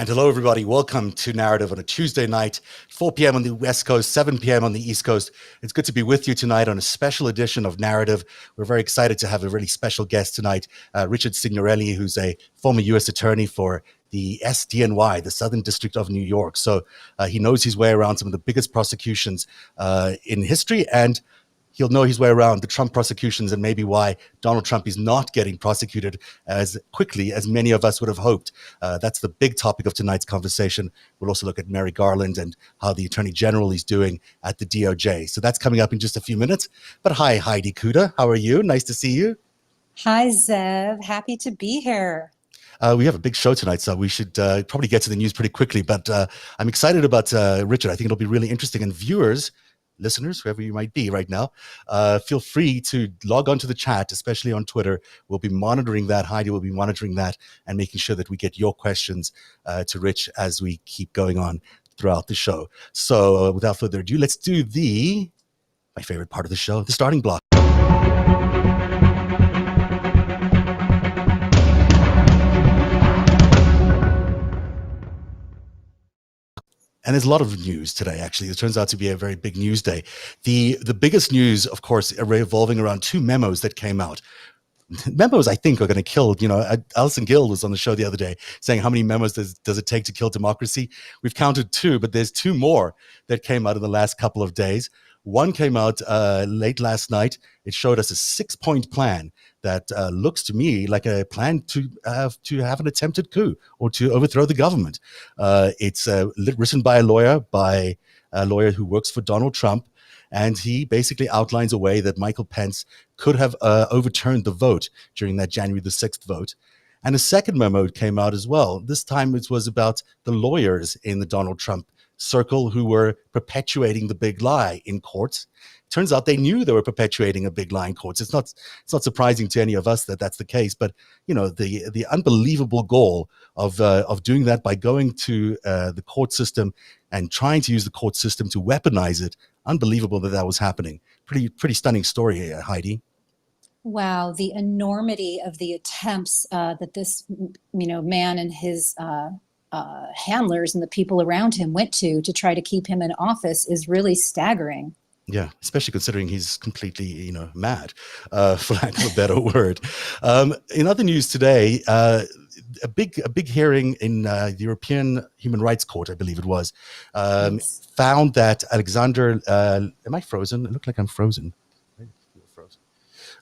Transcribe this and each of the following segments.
And hello, everybody. Welcome to Narrative on a Tuesday night, 4 p.m. on the West Coast, 7 p.m. on the East Coast. It's good to be with you tonight on a special edition of Narrative. We're very excited to have a really special guest tonight, Richard Signorelli, who's a former U.S. attorney for the SDNY, the Southern District of New York. So he knows his way around some of the biggest prosecutions in history, and he'll know his way around the Trump prosecutions and maybe why Donald Trump is not getting prosecuted as quickly as many of us would have hoped. That's the big topic of tonight's conversation. We'll also look at Merrick Garland and how the Attorney General is doing at the DOJ. So that's coming up in just a few minutes. But hi, Heidi Kuda. How are you? Nice to see you. Hi, Zev. Happy to be here. We have a big show tonight, so we should probably get to the news pretty quickly. But I'm excited about Richard. I think it'll be really interesting. And viewers, listeners, whoever you might be right now, feel free to log on to the chat, especially on Twitter. We'll be monitoring that. Heidi will be monitoring that and making sure that we get your questions to Rich as we keep going on throughout the show. So without further ado, let's do my favorite part of the show, the starting block. And there's a lot of news today, actually. It turns out to be a very big news day. The biggest news, of course, revolving around two memos that came out. Memos, I think, are going to kill, Alison Gill was on the show the other day saying, how many memos does it take to kill democracy? We've counted two, but there's two more that came out in the last couple of days. One came out late last night. It showed us a 6-point plan that looks to me like a plan to have an attempted coup or to overthrow the government. It's written by a lawyer who works for Donald Trump. And he basically outlines a way that Michael Pence could have overturned the vote during that January the 6th vote. And a second memo came out as well. This time it was about the lawyers in the Donald Trump circle who were perpetuating the big lie in courts. Turns out they knew they were perpetuating a big lie in courts. It's not surprising to any of us that that's the case, but the unbelievable goal of doing that by going to the court system and trying to use the court system to weaponize it. Unbelievable that was happening. Pretty stunning story here, Heidi. Wow, the enormity of the attempts that this man and his handlers and the people around him went to try to keep him in office is really staggering. Yeah, especially considering he's completely, mad, for lack of a better word. In other news today, a big hearing in the European Human Rights Court, I believe it was, found that Alexander, am I frozen? It looked like I'm frozen.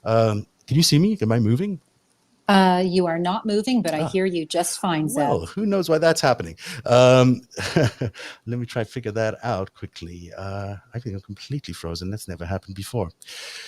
Can you see me? Am I moving? You are not moving, but I hear you just fine, Zeb. Well, who knows why that's happening? Let me try to figure that out quickly. I think I'm completely frozen. That's never happened before.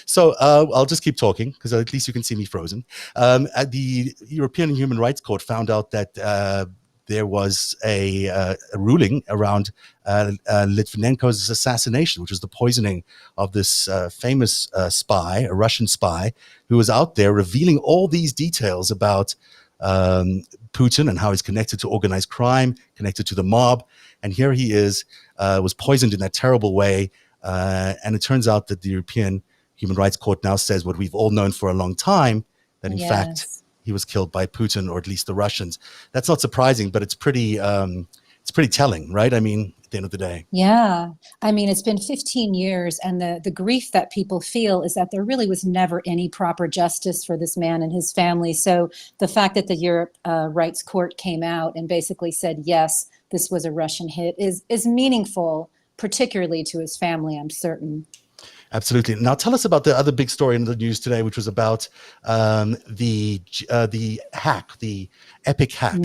So I'll just keep talking because at least you can see me frozen. The European Human Rights Court found out that there was a ruling around Litvinenko's assassination, which was the poisoning of this famous spy, a Russian spy, who was out there revealing all these details about Putin and how he's connected to organized crime, connected to the mob. And here he was poisoned in that terrible way. And it turns out that the European Human Rights Court now says what we've all known for a long time, that in fact, he was killed by Putin, or at least the Russians. That's not surprising, but it's pretty telling, right? I mean, at the end of the day. Yeah. I mean, it's been 15 years, and the grief that people feel is that there really was never any proper justice for this man and his family. So the fact that the Europe Rights Court came out and basically said, yes, this was a Russian hit is meaningful, particularly to his family, I'm certain. Absolutely. Now, tell us about the other big story in the news today, which was about the hack, the epic hack.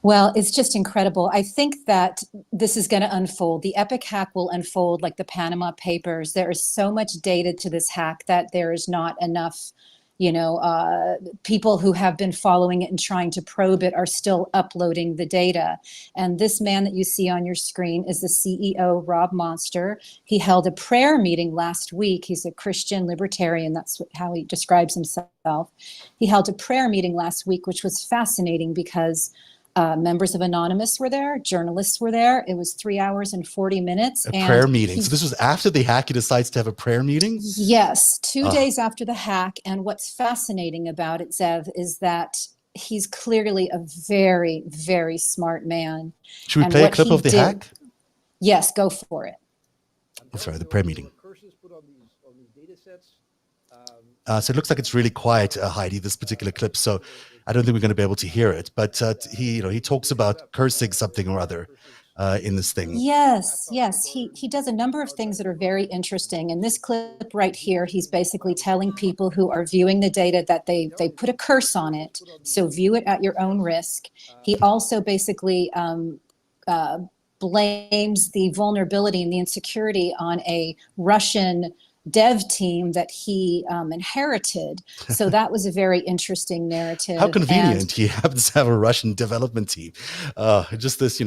Well, it's just incredible. I think that this is going to unfold. The epic hack will unfold like the Panama Papers. There is so much data to this hack that there is not enough people who have been following it and trying to probe it are still uploading the data. And this man that you see on your screen is the CEO, Rob Monster. He held a prayer meeting last week. He's a Christian libertarian. That's how he describes himself. He held a prayer meeting last week, which was fascinating because members of Anonymous were there, journalists were there. It was 3 hours and 40 minutes. A prayer meeting. So this was after the hack, he decides to have a prayer meeting? Yes, 2 days after the hack. And what's fascinating about it, Zev, is that he's clearly a very, very smart man. Should we And play a what clip he of the did- hack? Yes, go for it. Sorry, the prayer meeting. Curses put on these data sets. So it looks like it's really quiet, Heidi, this particular clip. So I don't think we're going to be able to hear it. But he talks about cursing something or other in this thing. Yes, yes. He does a number of things that are very interesting. In this clip right here, he's basically telling people who are viewing the data that they put a curse on it. So view it at your own risk. He also basically blames the vulnerability and the insecurity on a Russian dev team that he inherited. So that was a very interesting narrative. How convenient. And He happens to have a Russian development team. Just this,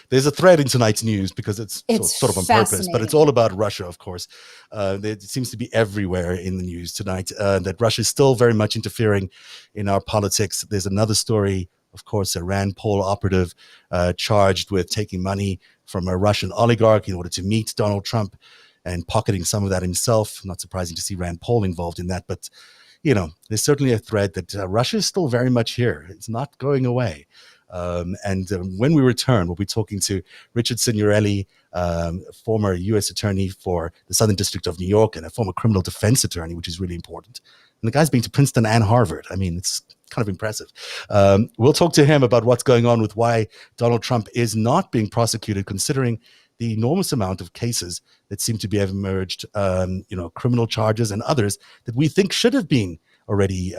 there's a thread in tonight's news because it's sort of on purpose, but it's all about Russia, of course. It seems to be everywhere in the news tonight that Russia is still very much interfering in our politics. There's another story, of course, a Rand Paul operative charged with taking money from a Russian oligarch in order to meet Donald Trump and pocketing some of that himself. Not surprising to see Rand Paul involved in that, but there's certainly a thread that Russia is still very much here. It's not going away. And when we return, we'll be talking to Richard Signorelli, former U.S. attorney for the Southern District of New York and a former criminal defense attorney, which is really important. And the guy's been to Princeton and Harvard. I mean, it's kind of impressive. We'll talk to him about what's going on with why Donald Trump is not being prosecuted, considering the enormous amount of cases that seem to be have emerged, criminal charges and others that we think should have been already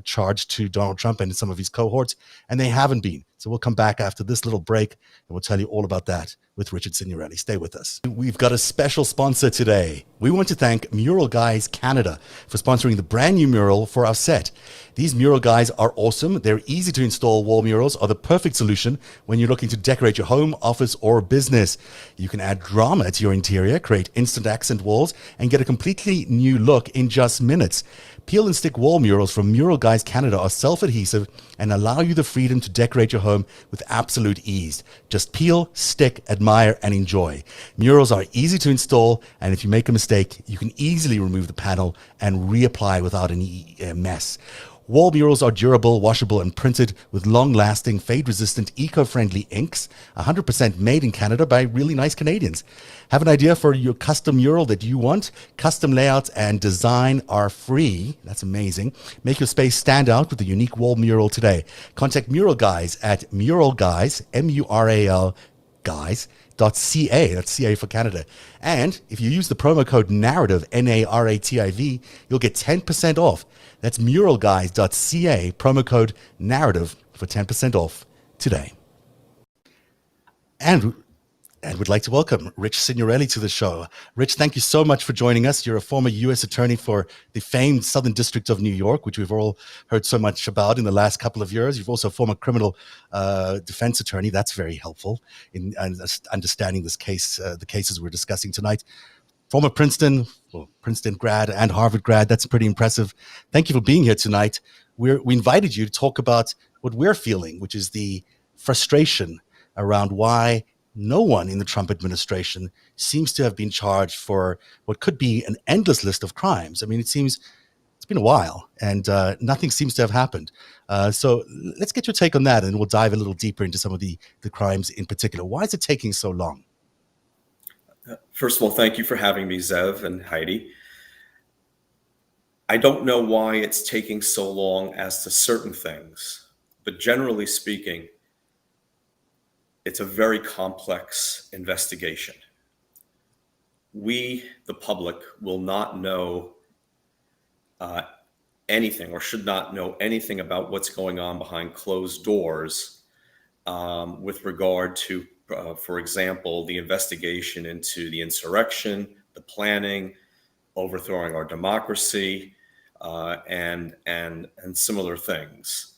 charged to Donald Trump and some of his cohorts, and they haven't been. So we'll come back after this little break, and we'll tell you all about that with Richard Signorelli. Stay with us. We've got a special sponsor today. We want to thank Mural Guys Canada for sponsoring the brand new mural for our set. These mural guys are awesome. They're easy to install. Wall murals are the perfect solution when you're looking to decorate your home, office, or business. You can add drama to your interior, create instant accent walls, and get a completely new look in just minutes. Peel and stick wall murals from Mural Guys Canada are self-adhesive and allow you the freedom to decorate your home with absolute ease. Just peel, stick, admire, and enjoy. Murals are easy to install, and if you make a mistake, you can easily remove the panel and reapply without any mess. Wall murals are durable, washable, and printed with long-lasting, fade-resistant, eco-friendly inks, 100% made in Canada by really nice Canadians. Have an idea for your custom mural that you want? Custom layouts and design are free. That's amazing. Make your space stand out with a unique wall mural today. Contact Mural Guys at muralguys, M-U-R-A-L, guys.ca. That's CA for Canada. And if you use the promo code NARRATIVE, N-A-R-A-T-I-V, you'll get 10% off. That's muralguys.ca, promo code NARRATIVE for 10% off today. And we'd like to welcome Rich Signorelli to the show. Rich, thank you so much for joining us. You're a former U.S. attorney for the famed Southern District of New York, which we've all heard so much about in the last couple of years. You've also a former criminal defense attorney. That's very helpful in understanding this case, the cases we're discussing tonight. Former Princeton grad and Harvard grad. That's pretty impressive. Thank you for being here tonight. We invited you to talk about what we're feeling, which is the frustration around why no one in the Trump administration seems to have been charged for what could be an endless list of crimes. I mean, it's been a while and nothing seems to have happened. So let's get your take on that, and we'll dive a little deeper into some of the crimes in particular. Why is it taking so long? First of all, thank you for having me, Zev and Heidi. I don't know why it's taking so long as to certain things, but generally speaking, it's a very complex investigation. We, the public, will not know anything or should not know anything about what's going on behind closed doors with regard to, for example, the investigation into the insurrection, the planning, overthrowing our democracy, and similar things.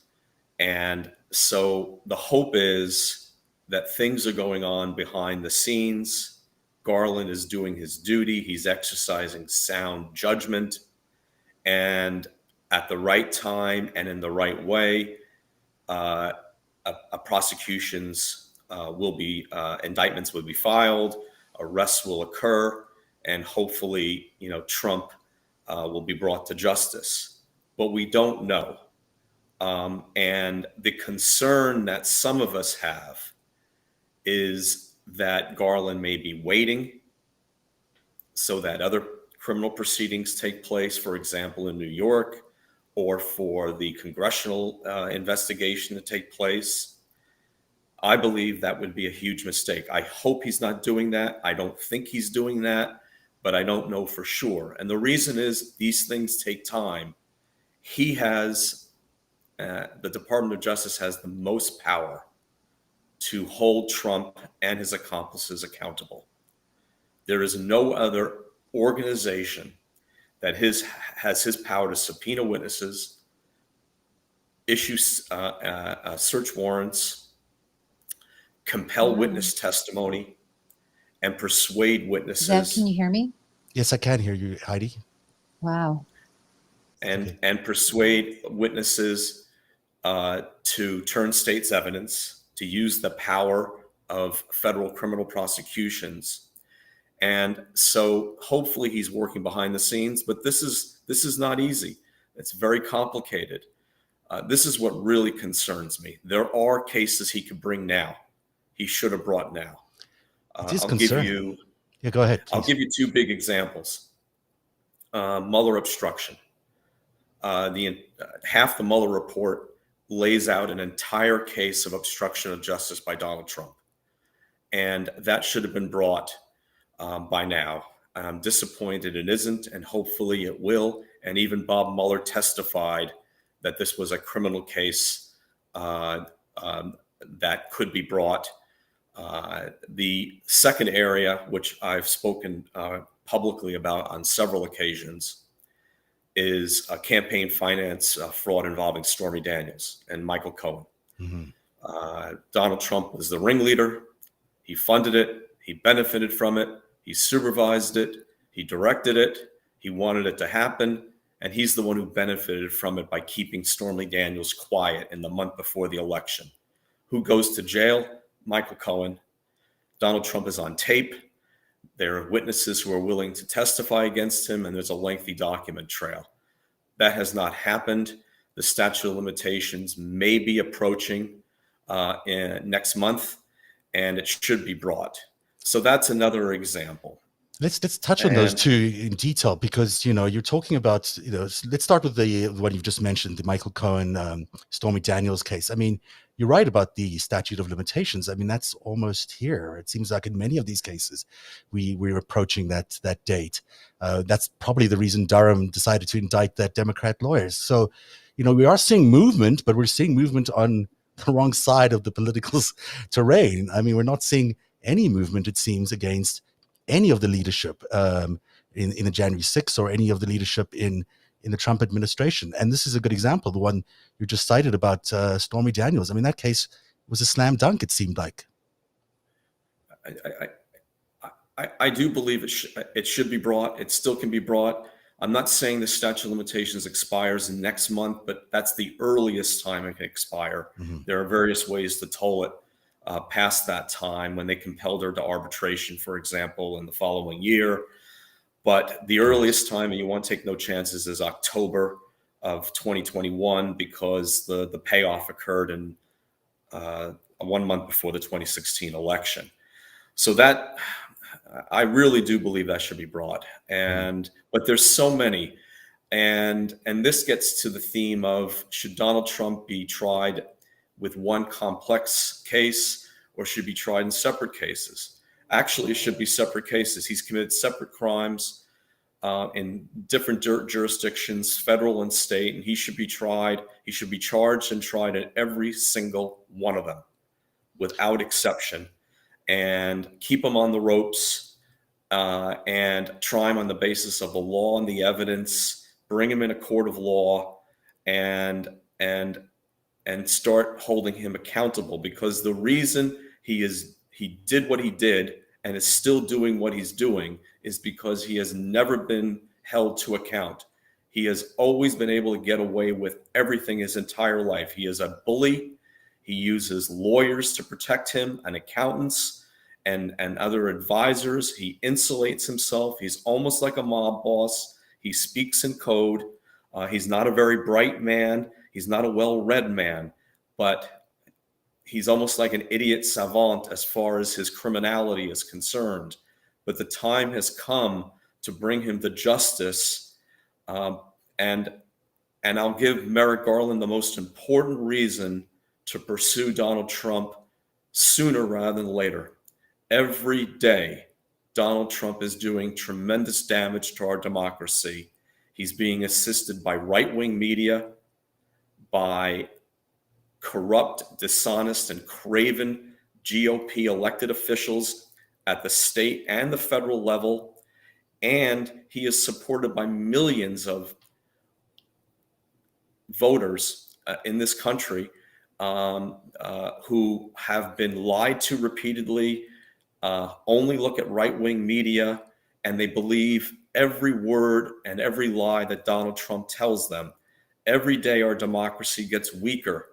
And so the hope is that things are going on behind the scenes. Garland is doing his duty. He's exercising sound judgment. And at the right time and in the right way, prosecutions will be, indictments will be filed, arrests will occur, and hopefully, Trump will be brought to justice. But we don't know. And the concern that some of us have is that Garland may be waiting so that other criminal proceedings take place, for example, in New York, or for the congressional investigation to take place. I believe that would be a huge mistake. I hope he's not doing that. I don't think he's doing that, but I don't know for sure. And the reason is these things take time. He has, the Department of Justice has the most power to hold Trump and his accomplices accountable. There is no other organization that has his power to subpoena witnesses, issue search warrants, compel witness testimony, and persuade witnesses. Zev, can you hear me? Yes, I can hear you, Heidi. Wow. And persuade witnesses to turn state's evidence, to use the power of federal criminal prosecutions. And so hopefully he's working behind the scenes, but this is not easy. It's very complicated. This is what really concerns me. There are cases he could bring now. He should have brought now. It is concerning. Yeah, go ahead, please. I'll give you two big examples. Mueller obstruction. Half the Mueller report lays out an entire case of obstruction of justice by Donald Trump. And that should have been brought by now. I'm disappointed it isn't, and hopefully it will. And even Bob Mueller testified that this was a criminal case that could be brought. The second area, which I've spoken publicly about on several occasions, is a campaign finance fraud involving Stormy Daniels and Michael Cohen. Donald Trump was the ringleader. He funded it. He benefited from it. He supervised it. He directed it. He wanted it to happen. And he's the one who benefited from it by keeping Stormy Daniels quiet in the month before the election. Who goes to jail? Michael Cohen. Donald Trump is on tape. There are witnesses who are willing to testify against him, and there's a lengthy document trail. That has not happened. The statute of limitations may be approaching next month, and it should be brought. So that's another example. Let's touch on those two in detail, because you're talking about let's start with the one you've just mentioned, the Michael Cohen, Stormy Daniels case. I mean, you're right about the statute of limitations. I mean, that's almost here. It seems like in many of these cases, we're approaching that date. That's probably the reason Durham decided to indict that Democrat lawyers. So, we are seeing movement, but we're seeing movement on the wrong side of the political terrain. I mean, we're not seeing any movement, it seems, against any of the leadership in the January 6th or any of the leadership in the Trump administration. And this is a good example, the one you just cited about Stormy Daniels. I mean, that case was a slam dunk, it seemed like. I do believe it should be brought. It still can be brought. I'm not saying the statute of limitations expires next month, but that's the earliest time it can expire. There are various ways to toll it past that time, when they compelled her to arbitration, for example, in the following year. But the earliest time, and you want to take no chances, is October of 2021, because the payoff occurred in 1 month before the 2016 election. So that, I really do believe that should be brought. But there's so many. And this gets to the theme of, should Donald Trump be tried with one complex case, or should be tried in separate cases? Actually, it should be separate cases. He's committed separate crimes in different jurisdictions, federal and state, and he should be tried. He should be charged and tried in every single one of them, without exception, and keep him on the ropes and try him on the basis of the law and the evidence, bring him in a court of law, and start holding him accountable. Because the reason he did what he did and is still doing what he's doing is because he has never been held to account. He has always been able to get away with everything his entire life. He is a bully. He uses lawyers to protect him, and accountants and other advisors. He insulates himself. He's almost like a mob boss. He speaks in code. He's not a very bright man. He's not a well-read man, but he's almost like an idiot savant as far as his criminality is concerned. But the time has come to bring him to justice. And I'll give Merrick Garland the most important reason to pursue Donald Trump sooner rather than later. Every day, Donald Trump is doing tremendous damage to our democracy. He's being assisted by right-wing media, by corrupt, dishonest, and craven GOP elected officials at the state and the federal level. And he is supported by millions of voters in this country who have been lied to repeatedly, only look at right-wing media, and they believe every word and every lie that Donald Trump tells them. Every day our democracy gets weaker.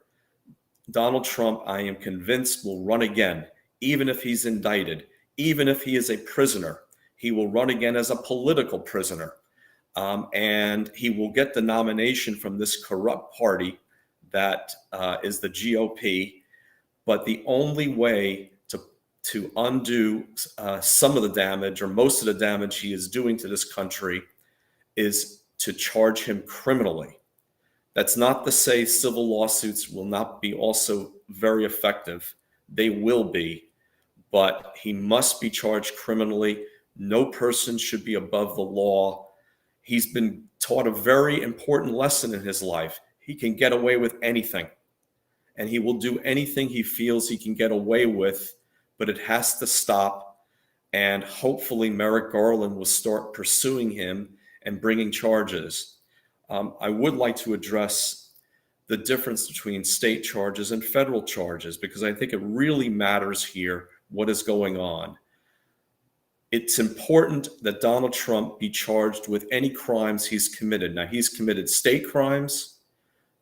Donald Trump, I am convinced, will run again, even if he's indicted, even if he is a prisoner. He will run again as a political prisoner. And he will get the nomination from this corrupt party that is the GOP. But the only way to undo some of the damage or most of the damage he is doing to this country is to charge him criminally. That's not to say civil lawsuits will not be also very effective. They will be, but he must be charged criminally. No person should be above the law. He's been taught a very important lesson in his life. He can get away with anything, and he will do anything he feels he can get away with, but it has to stop. And hopefully Merrick Garland will start pursuing him and bringing charges. I would like to address the difference between state charges and federal charges, because I think it really matters here what is going on. It's important that Donald Trump be charged with any crimes he's committed. Now, he's committed state crimes.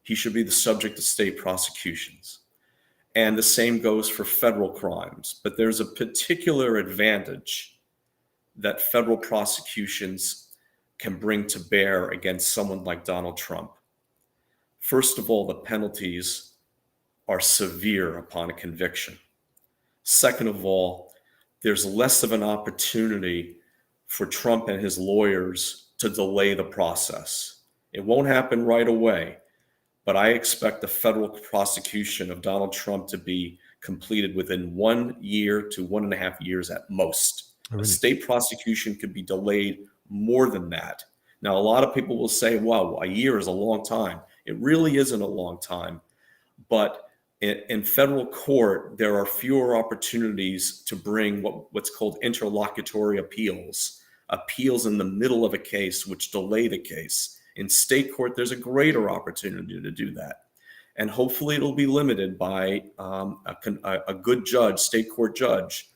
He should be the subject of state prosecutions. And the same goes for federal crimes. But there's a particular advantage that federal prosecutions can bring to bear against someone like Donald Trump. First of all, the penalties are severe upon a conviction. Second of all, there's less of an opportunity for Trump and his lawyers to delay the process. It won't happen right away, but I expect the federal prosecution of Donald Trump to be completed within 1 year to 1.5 years at most. Oh, really? A state prosecution could be delayed more than that. Now, a lot of people will say, wow, a year is a long time. It really isn't a long time. But in federal court, there are fewer opportunities to bring what's called interlocutory appeals in the middle of a case, which delay the case. In state court, there's a greater opportunity to do that. And hopefully it'll be limited by a good judge, state court judge.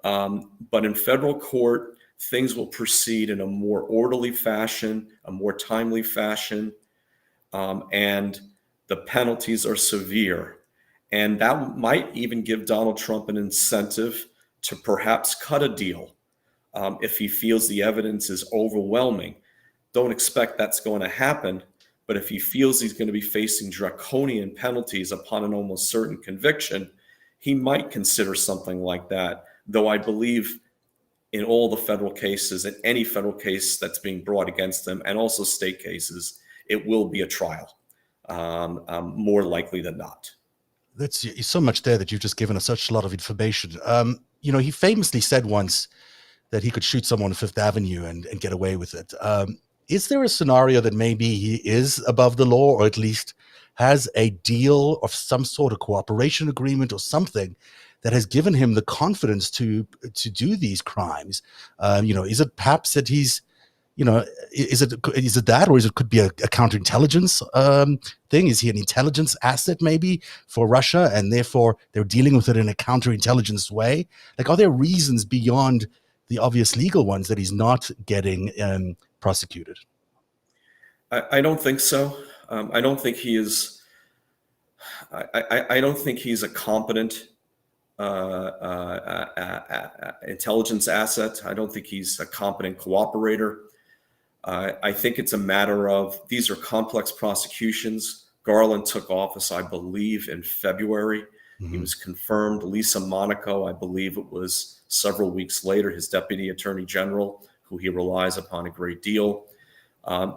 But in federal court, things will proceed in a more orderly fashion, a more timely fashion, and the penalties are severe. And that might even give Donald Trump an incentive to perhaps cut a deal if he feels the evidence is overwhelming. Don't expect that's going to happen, but if he feels he's going to be facing draconian penalties upon an almost certain conviction, he might consider something like that, though I believe in all the federal cases, in any federal case that's being brought against them, and also state cases, it will be a trial, more likely than not. That's so much there that you've just given us such a lot of information. He famously said once that he could shoot someone on Fifth Avenue and get away with it. Is there a scenario that maybe he is above the law, or at least has a deal of some sort of cooperation agreement or something that has given him the confidence to do these crimes? Is it perhaps that he's, is it that, or could be a counterintelligence thing? Is he an intelligence asset maybe for Russia, and therefore they're dealing with it in a counterintelligence way? Like, are there reasons beyond the obvious legal ones that he's not getting prosecuted? I don't think so. I don't think he is. I don't think he's a competent intelligence asset. I don't think he's a competent cooperator. I think it's a matter of, these are complex prosecutions. Garland took office, I believe, in February. He was confirmed. Lisa Monaco, I believe it was several weeks later, his deputy attorney general, who he relies upon a great deal.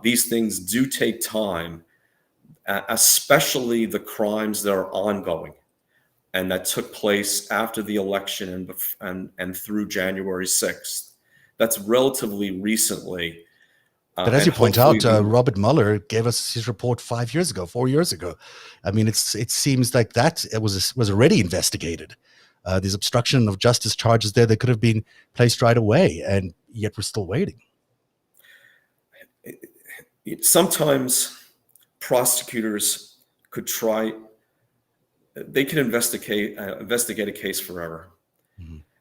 These things do take time, especially the crimes that are ongoing and that took place after the election and through January 6th. That's relatively recently. But as and you point hopefully out, Robert Mueller gave us his report 4 years ago. I mean, it seems like that it was already investigated. There's obstruction of justice charges there that could have been placed right away, and yet we're still waiting. Sometimes prosecutors could investigate a case forever,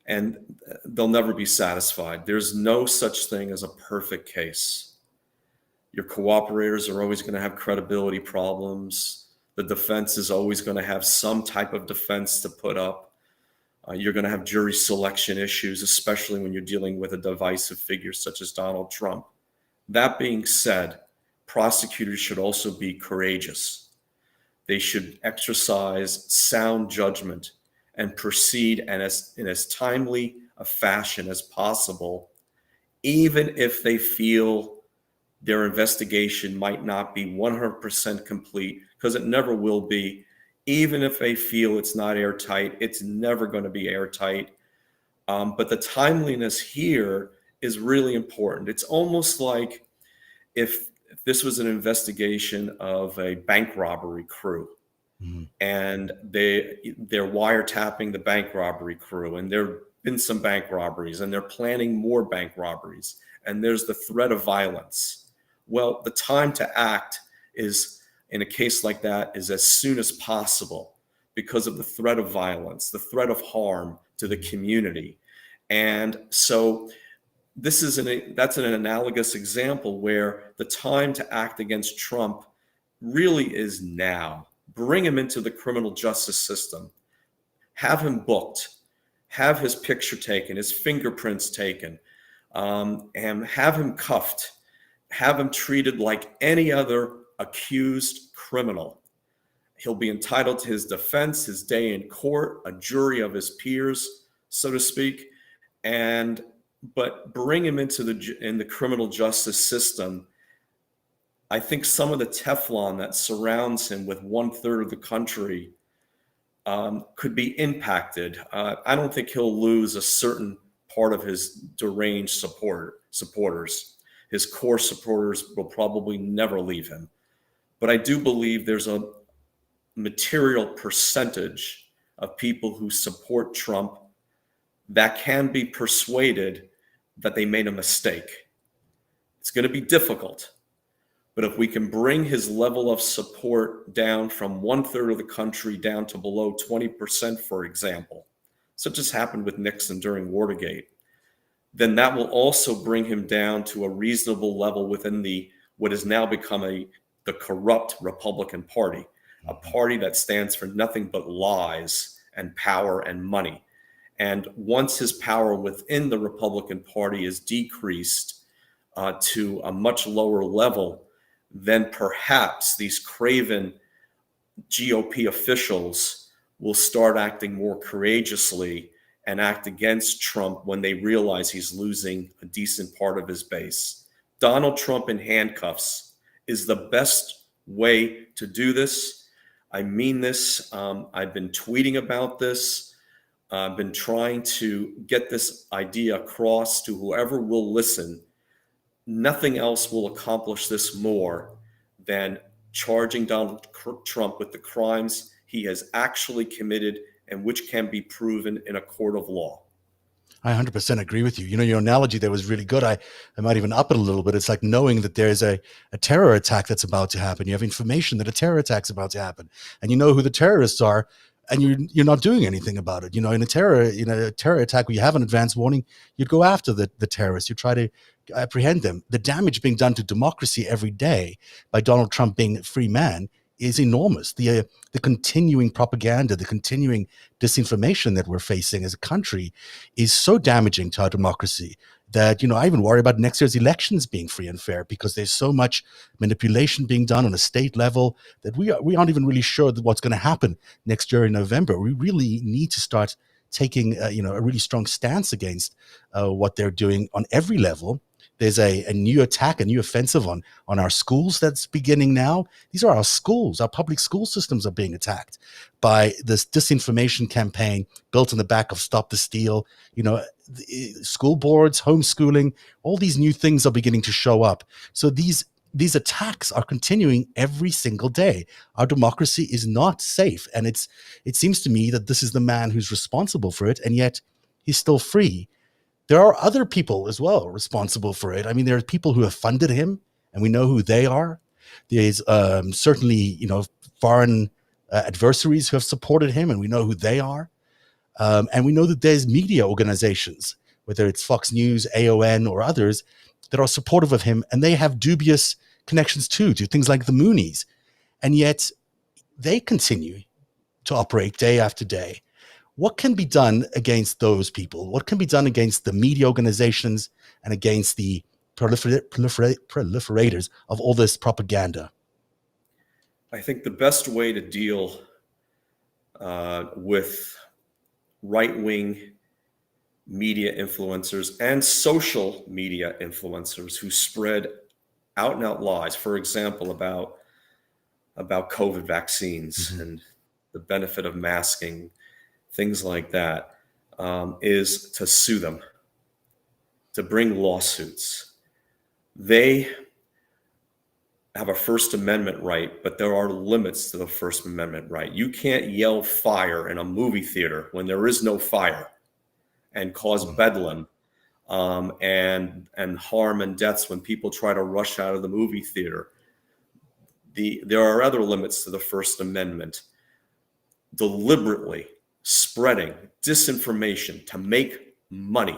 and they'll never be satisfied. There's no such thing as a perfect case. Your cooperators are always going to have credibility problems. The defense is always going to have some type of defense to put up. You're going to have jury selection issues, especially when you're dealing with a divisive figure such as Donald Trump. That being said, prosecutors should also be courageous. They should exercise sound judgment and proceed in as timely a fashion as possible, even if they feel their investigation might not be 100% complete, because it never will be. Even if they feel it's not airtight, it's never going to be airtight. But the timeliness here is really important. It's almost like if this was an investigation of a bank robbery crew, and they're wiretapping the bank robbery crew, and there have been some bank robberies, and they're planning more bank robberies, and there's the threat of violence. Well, the time to act is, in a case like that, is as soon as possible, because of the threat of violence, the threat of harm to the community. And so that's an analogous example where the time to act against Trump really is now. Bring him into the criminal justice system, have him booked, have his picture taken, his fingerprints taken, and have him cuffed. Have him treated like any other accused criminal. He'll be entitled to his defense, his day in court, a jury of his peers, so to speak, but bring him into the criminal justice system. I think some of the Teflon that surrounds him with 1/3 of the country could be impacted. I don't think he'll lose a certain part of his deranged supporters. His core supporters will probably never leave him. But I do believe there's a material percentage of people who support Trump that can be persuaded that they made a mistake. It's going to be difficult. But if we can bring his level of support down from 1/3 of the country down to below 20%, for example, such as happened with Nixon during Watergate, then that will also bring him down to a reasonable level within what has now become the corrupt Republican Party, a party that stands for nothing but lies and power and money. And once his power within the Republican Party is decreased to a much lower level, then perhaps these craven GOP officials will start acting more courageously and act against Trump when they realize he's losing a decent part of his base. Donald Trump in handcuffs is the best way to do this. I mean this. I've been tweeting about this. I've been trying to get this idea across to whoever will listen. Nothing else will accomplish this more than charging Donald Trump with the crimes he has actually committed and which can be proven in a court of law. I 100% agree with you. You know, your analogy there was really good. I might even up it a little bit. It's like knowing that there's a terror attack that's about to happen. You have information that a terror attack's about to happen, and you know who the terrorists are, and you're not doing anything about it. You know, in a terror attack where you have an advance warning, you'd go after the terrorists. You try to apprehend them. The damage being done to democracy every day by Donald Trump being a free man is enormous. The continuing propaganda, the continuing disinformation that we're facing as a country is so damaging to our democracy that, I even worry about next year's elections being free and fair, because there's so much manipulation being done on a state level that we aren't even really sure what's going to happen next year in November. We really need to start taking a really strong stance against what they're doing on every level. There's a new attack, a new offensive on our schools that's beginning now. These are our schools. Our public school systems are being attacked by this disinformation campaign built on the back of Stop the Steal. School boards, homeschooling, all these new things are beginning to show up. So these attacks are continuing every single day. Our democracy is not safe. And it seems to me that this is the man who's responsible for it, and yet he's still free. There are other people as well responsible for it. I mean, there are people who have funded him, and we know who they are. There's certainly, foreign adversaries who have supported him, and we know who they are. And we know that there's media organizations, whether it's Fox News, AON, or others, that are supportive of him, and they have dubious connections too, to things like the Moonies. And yet they continue to operate day after day. What can be done against those people? What can be done against the media organizations and against the proliferators of all this propaganda? I think the best way to deal with right-wing media influencers and social media influencers who spread out and out lies, for example, about COVID vaccines and the benefit of masking, things like that, is to sue them, to bring lawsuits. They have a First Amendment right, but there are limits to the First Amendment right. You can't yell fire in a movie theater when there is no fire and cause bedlam and harm and deaths when people try to rush out of the movie theater. There are other limits to the First Amendment. Deliberately spreading disinformation to make money,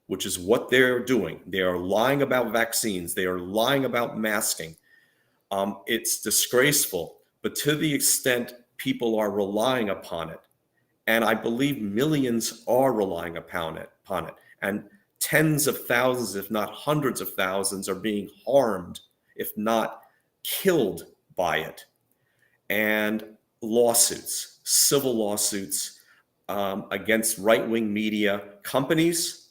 which is what they're doing. They are lying about vaccines. They are lying about masking. It's disgraceful, but to the extent people are relying upon it, and I believe millions are relying upon it, and tens of thousands, if not hundreds of thousands, are being harmed, if not killed by it. And lawsuits, civil lawsuits, against right-wing media companies,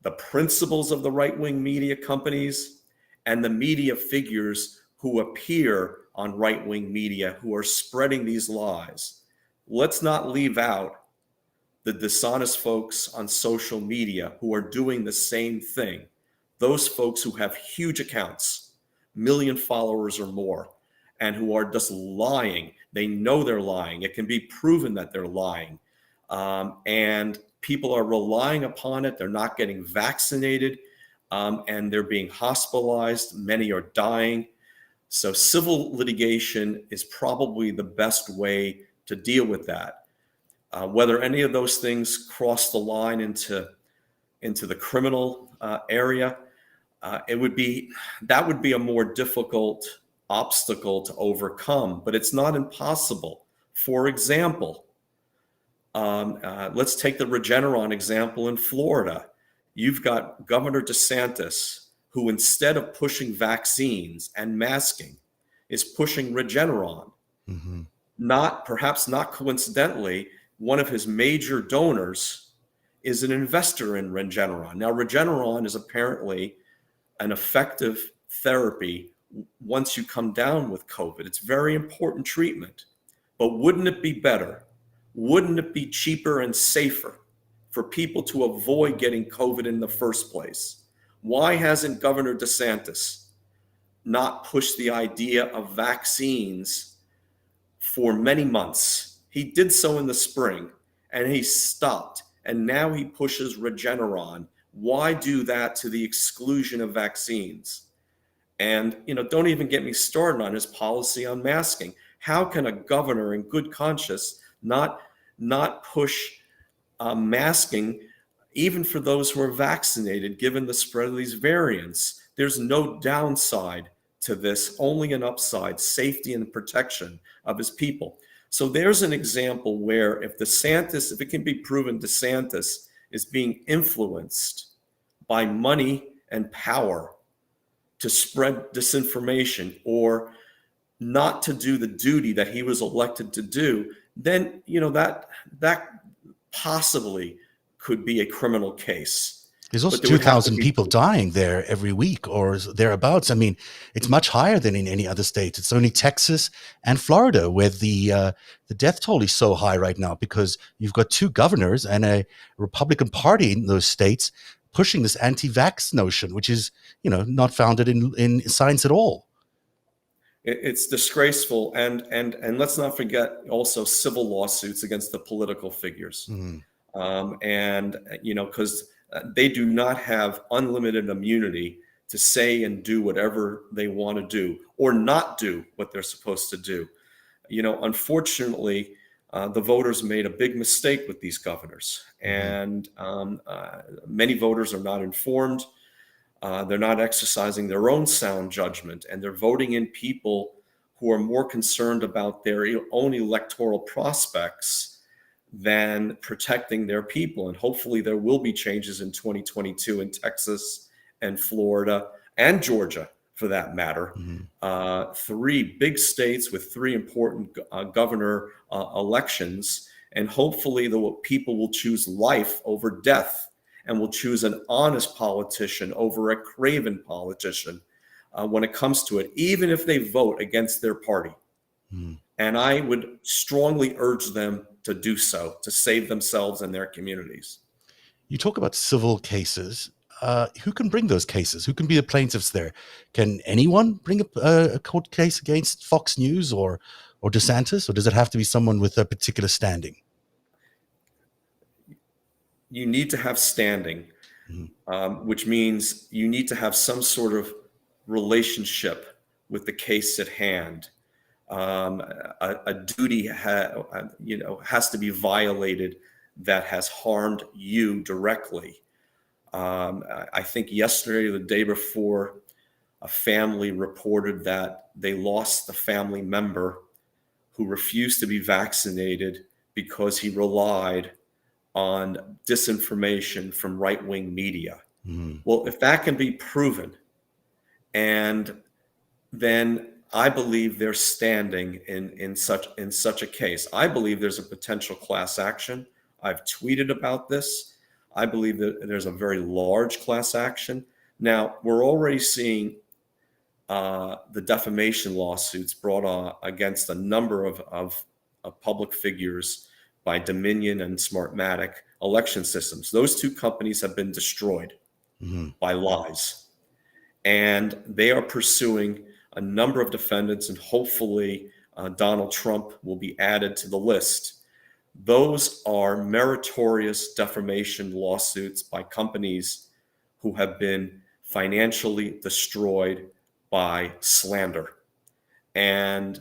the principals of the right-wing media companies, and the media figures who appear on right-wing media who are spreading these lies. Let's not leave out the dishonest folks on social media who are doing the same thing. Those folks who have huge accounts, 1 million followers or more, and who are just lying. They know they're lying. It can be proven that they're lying. And people are relying upon it. They're not getting vaccinated, and they're being hospitalized. Many are dying. So civil litigation is probably the best way to deal with that. Whether any of those things cross the line into the criminal area, that would be a more difficult obstacle to overcome, but it's not impossible. For example, let's take the Regeneron example in Florida. You've got Governor DeSantis, who instead of pushing vaccines and masking, is pushing Regeneron. Perhaps not coincidentally, one of his major donors is an investor in Regeneron. Now, Regeneron is apparently an effective therapy once you come down with COVID. It's very important treatment. But wouldn't it be better? Wouldn't it be cheaper and safer for people to avoid getting COVID in the first place? Why hasn't Governor DeSantis not pushed the idea of vaccines for many months? He did so in the spring and he stopped, and now he pushes Regeneron. Why do that to the exclusion of vaccines? And, don't even get me started on his policy on masking. How can a governor in good conscience not push masking even for those who are vaccinated, given the spread of these variants? There's no downside to this only an upside, safety and protection of his people. So there's an example where if it can be proven DeSantis is being influenced by money and power to spread disinformation or not to do the duty that he was elected to do, then that possibly could be a criminal case. There's also But there would have to 2,000 be- people dying there every week or thereabouts. I mean, it's much higher than in any other state. It's only Texas and Florida where the death toll is so high right now because you've got two governors and a Republican Party in those states pushing this anti-vax notion, which is, not founded in science at all. It's disgraceful, and let's not forget also civil lawsuits against the political figures, because they do not have unlimited immunity to say and do whatever they want to do or not do what they're supposed to do. Unfortunately, the voters made a big mistake with these governors, and many voters are not informed. They're not exercising their own sound judgment, and they're voting in people who are more concerned about their own electoral prospects than protecting their people. And hopefully there will be changes in 2022 in Texas and Florida and Georgia, for that matter. Three big states with three important governor elections. And hopefully the people will choose life over death and will choose an honest politician over a craven politician when it comes to it, even if they vote against their party. And I would strongly urge them to do so, to save themselves and their communities. You talk about civil cases. Who can bring those cases? Who can be the plaintiffs there? Can anyone bring a court case against Fox News or DeSantis, or does it have to be someone with a particular standing? You need to have standing, which means you need to have some sort of relationship with the case at hand. A duty has to be violated that has harmed you directly. I think yesterday or the day before, a family reported that they lost a family member who refused to be vaccinated because he relied on disinformation from right-wing media. Well, if that can be proven, and then I believe they're standing in such a case. I believe there's a potential class action. I've tweeted about this. I believe that there's a very large class action. Now, we're already seeing the defamation lawsuits brought on against a number of public figures by Dominion and Smartmatic election systems. Those two companies have been destroyed by lies. And they are pursuing a number of defendants, and hopefully Donald Trump will be added to the list. Those are meritorious defamation lawsuits by companies who have been financially destroyed by slander. And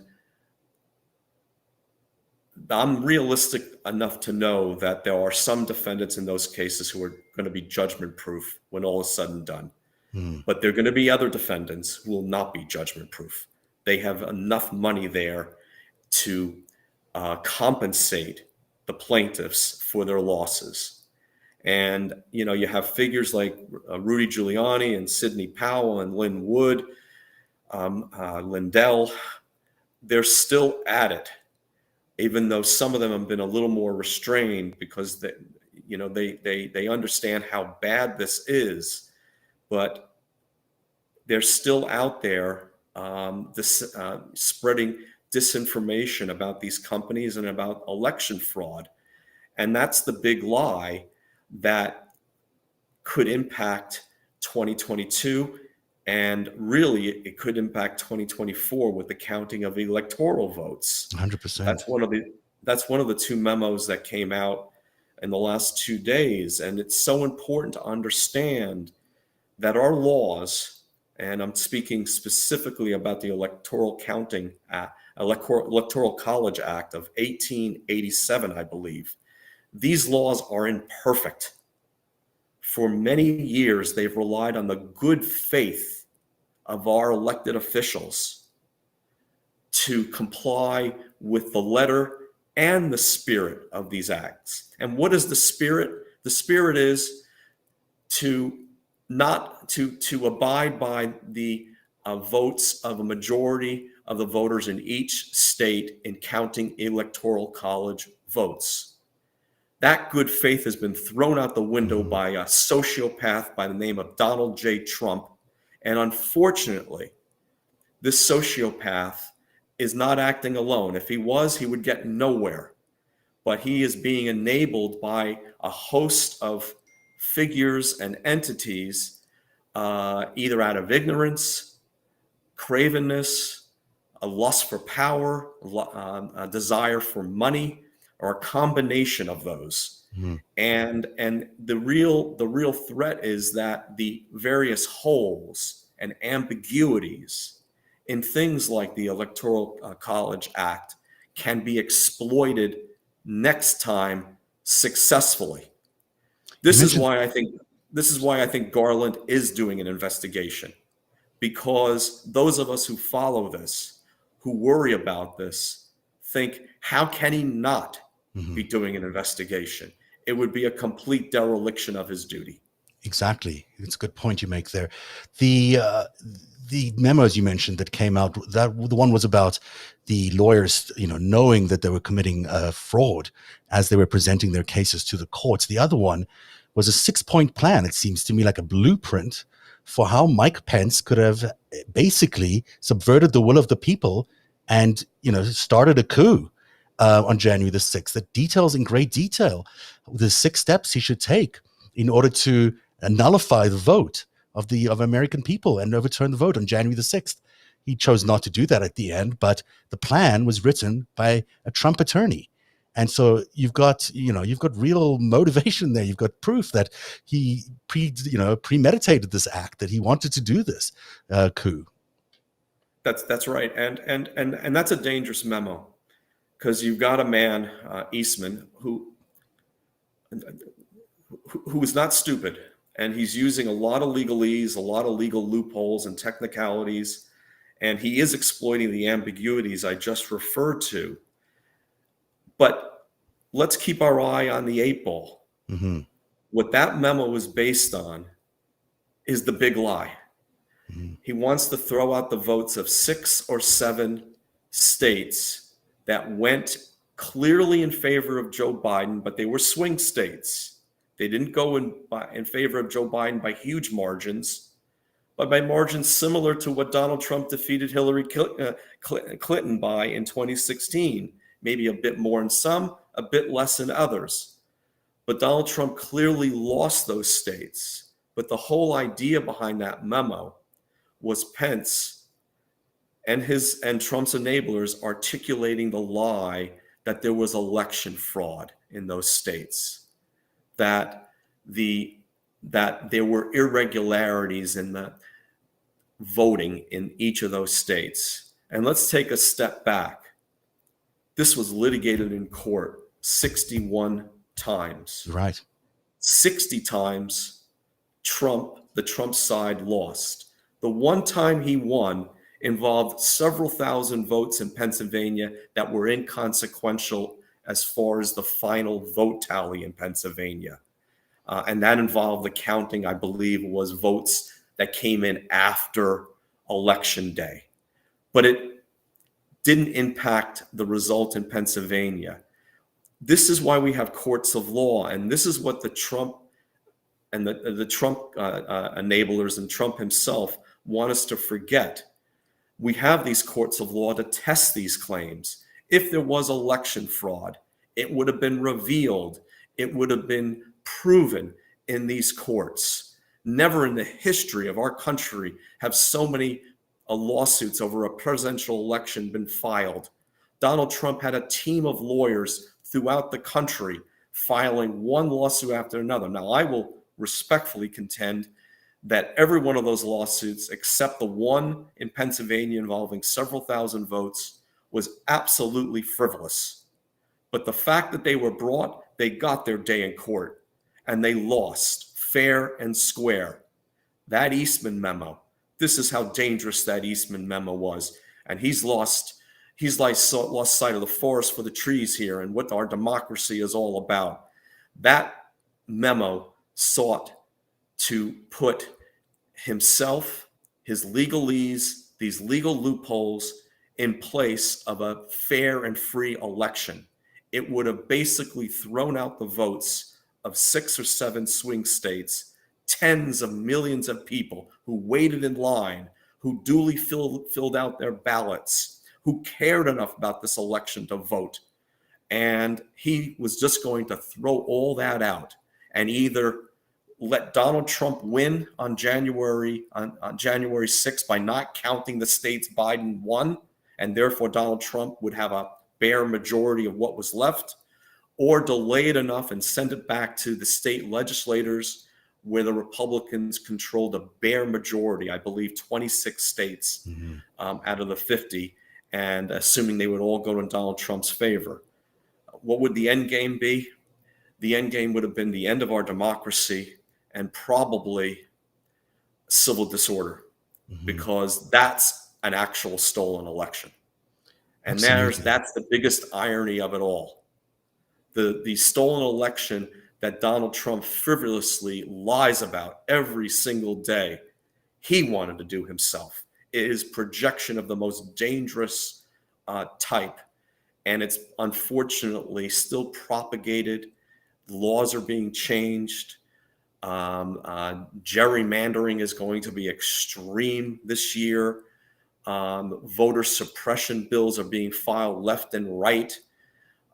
I'm realistic enough to know that there are some defendants in those cases who are going to be judgment proof when all is said and done. But there are going to be other defendants who will not be judgment proof. They have enough money there to compensate the plaintiffs for their losses. And, you have figures like Rudy Giuliani and Sidney Powell and Lynn Wood, Lindell. They're still at it, even though some of them have been a little more restrained because they understand how bad this is. But they're still out there spreading disinformation about these companies and about election fraud. And that's the big lie that could impact 2022. And really, it could impact 2024 with the counting of electoral votes. 100%. That's one of the two memos that came out in the last 2 days. And it's so important to understand that our laws, and I'm speaking specifically about the Electoral College Act of 1887, I believe, these laws are imperfect. For many years, they've relied on the good faith of our elected officials to comply with the letter and the spirit of these acts. And what is the spirit? The spirit is to not to abide by the votes of a majority of the voters in each state in counting electoral college votes. That good faith has been thrown out the window by a sociopath by the name of Donald J. Trump. And unfortunately, this sociopath is not acting alone. If he was, he would get nowhere. But he is being enabled by a host of figures and entities, either out of ignorance, cravenness, a lust for power, a desire for money, or a combination of those. And the real threat is that the various holes and ambiguities in things like the Electoral College Act can be exploited next time successfully. This is why I think Garland is doing an investigation, because those of us who follow this, who worry about this, think, how can he not be doing an investigation? It would be a complete dereliction of his duty. Exactly. It's a good point you make there. The memos you mentioned that came out, that the one was about the lawyers, knowing that they were committing fraud as they were presenting their cases to the courts. The other one was a 6-point plan. It seems to me like a blueprint for how Mike Pence could have basically subverted the will of the people and, started a coup on January the 6th, that details in great detail the 6 steps he should take in order to nullify the vote of American people and overturn the vote on January the 6th. He chose not to do that at the end, but the plan was written by a Trump attorney. And so you've got real motivation there. You've got proof that he premeditated this act, that he wanted to do this coup. That's right. And that's a dangerous memo, because you've got a man, Eastman, who is not stupid. And he's using a lot of legalese, a lot of legal loopholes and technicalities. And he is exploiting the ambiguities I just referred to. But let's keep our eye on the 8 ball. What that memo is based on is the big lie. He wants to throw out the votes of 6 or 7 states that went clearly in favor of Joe Biden, but they were swing states. They didn't go in favor of Joe Biden by huge margins, but by margins similar to what Donald Trump defeated Hillary Clinton by in 2016, maybe a bit more in some, a bit less in others. But Donald Trump clearly lost those states. But the whole idea behind that memo was Pence and Trump's enablers articulating the lie that there was election fraud in those states, that there were irregularities in the voting in each of those states. And let's take a step back. This was litigated in court 61 times. Right. 60 times the Trump side lost. The one time he won involved several thousand votes in Pennsylvania that were inconsequential as far as the final vote tally in Pennsylvania. And that involved the counting, I believe, was votes that came in after Election Day. But it didn't impact the result in Pennsylvania. This is why we have courts of law, and this is what the Trump and the Trump enablers and Trump himself want us to forget. We have these courts of law to test these claims. If there was election fraud, it would have been revealed. It would have been proven in these courts. Never in the history of our country have so many lawsuits over a presidential election been filed. Donald Trump had a team of lawyers throughout the country filing one lawsuit after another. Now, I will respectfully contend that every one of those lawsuits, except the one in Pennsylvania involving several thousand votes, was absolutely frivolous. But the fact that they were brought, they got their day in court, and they lost fair and square. That Eastman memo, This is how dangerous that Eastman memo was. And he's lost sight of the forest for the trees here and what our democracy is all about. That memo sought to put himself, his legalese, these legal loopholes in place of a fair and free election. It would have basically thrown out the votes of 6 or 7 swing states, tens of millions of people who waited in line, who duly filled out their ballots, who cared enough about this election to vote. And he was just going to throw all that out and either let Donald Trump win on January 6th by not counting the states Biden won, and therefore Donald Trump would have a bare majority of what was left, or delay it enough and send it back to the state legislators where the Republicans controlled a bare majority, I believe 26 states out of the 50, and assuming they would all go in Donald Trump's favor. What would the end game be? The end game would have been the end of our democracy and probably civil disorder, because that's an actual stolen election. And that's the biggest irony of it all. The stolen election that Donald Trump frivolously lies about every single day, he wanted to do himself. It is projection of the most dangerous type. And it's unfortunately still propagated. Laws are being changed. Gerrymandering is going to be extreme this year. Voter suppression bills are being filed left and right.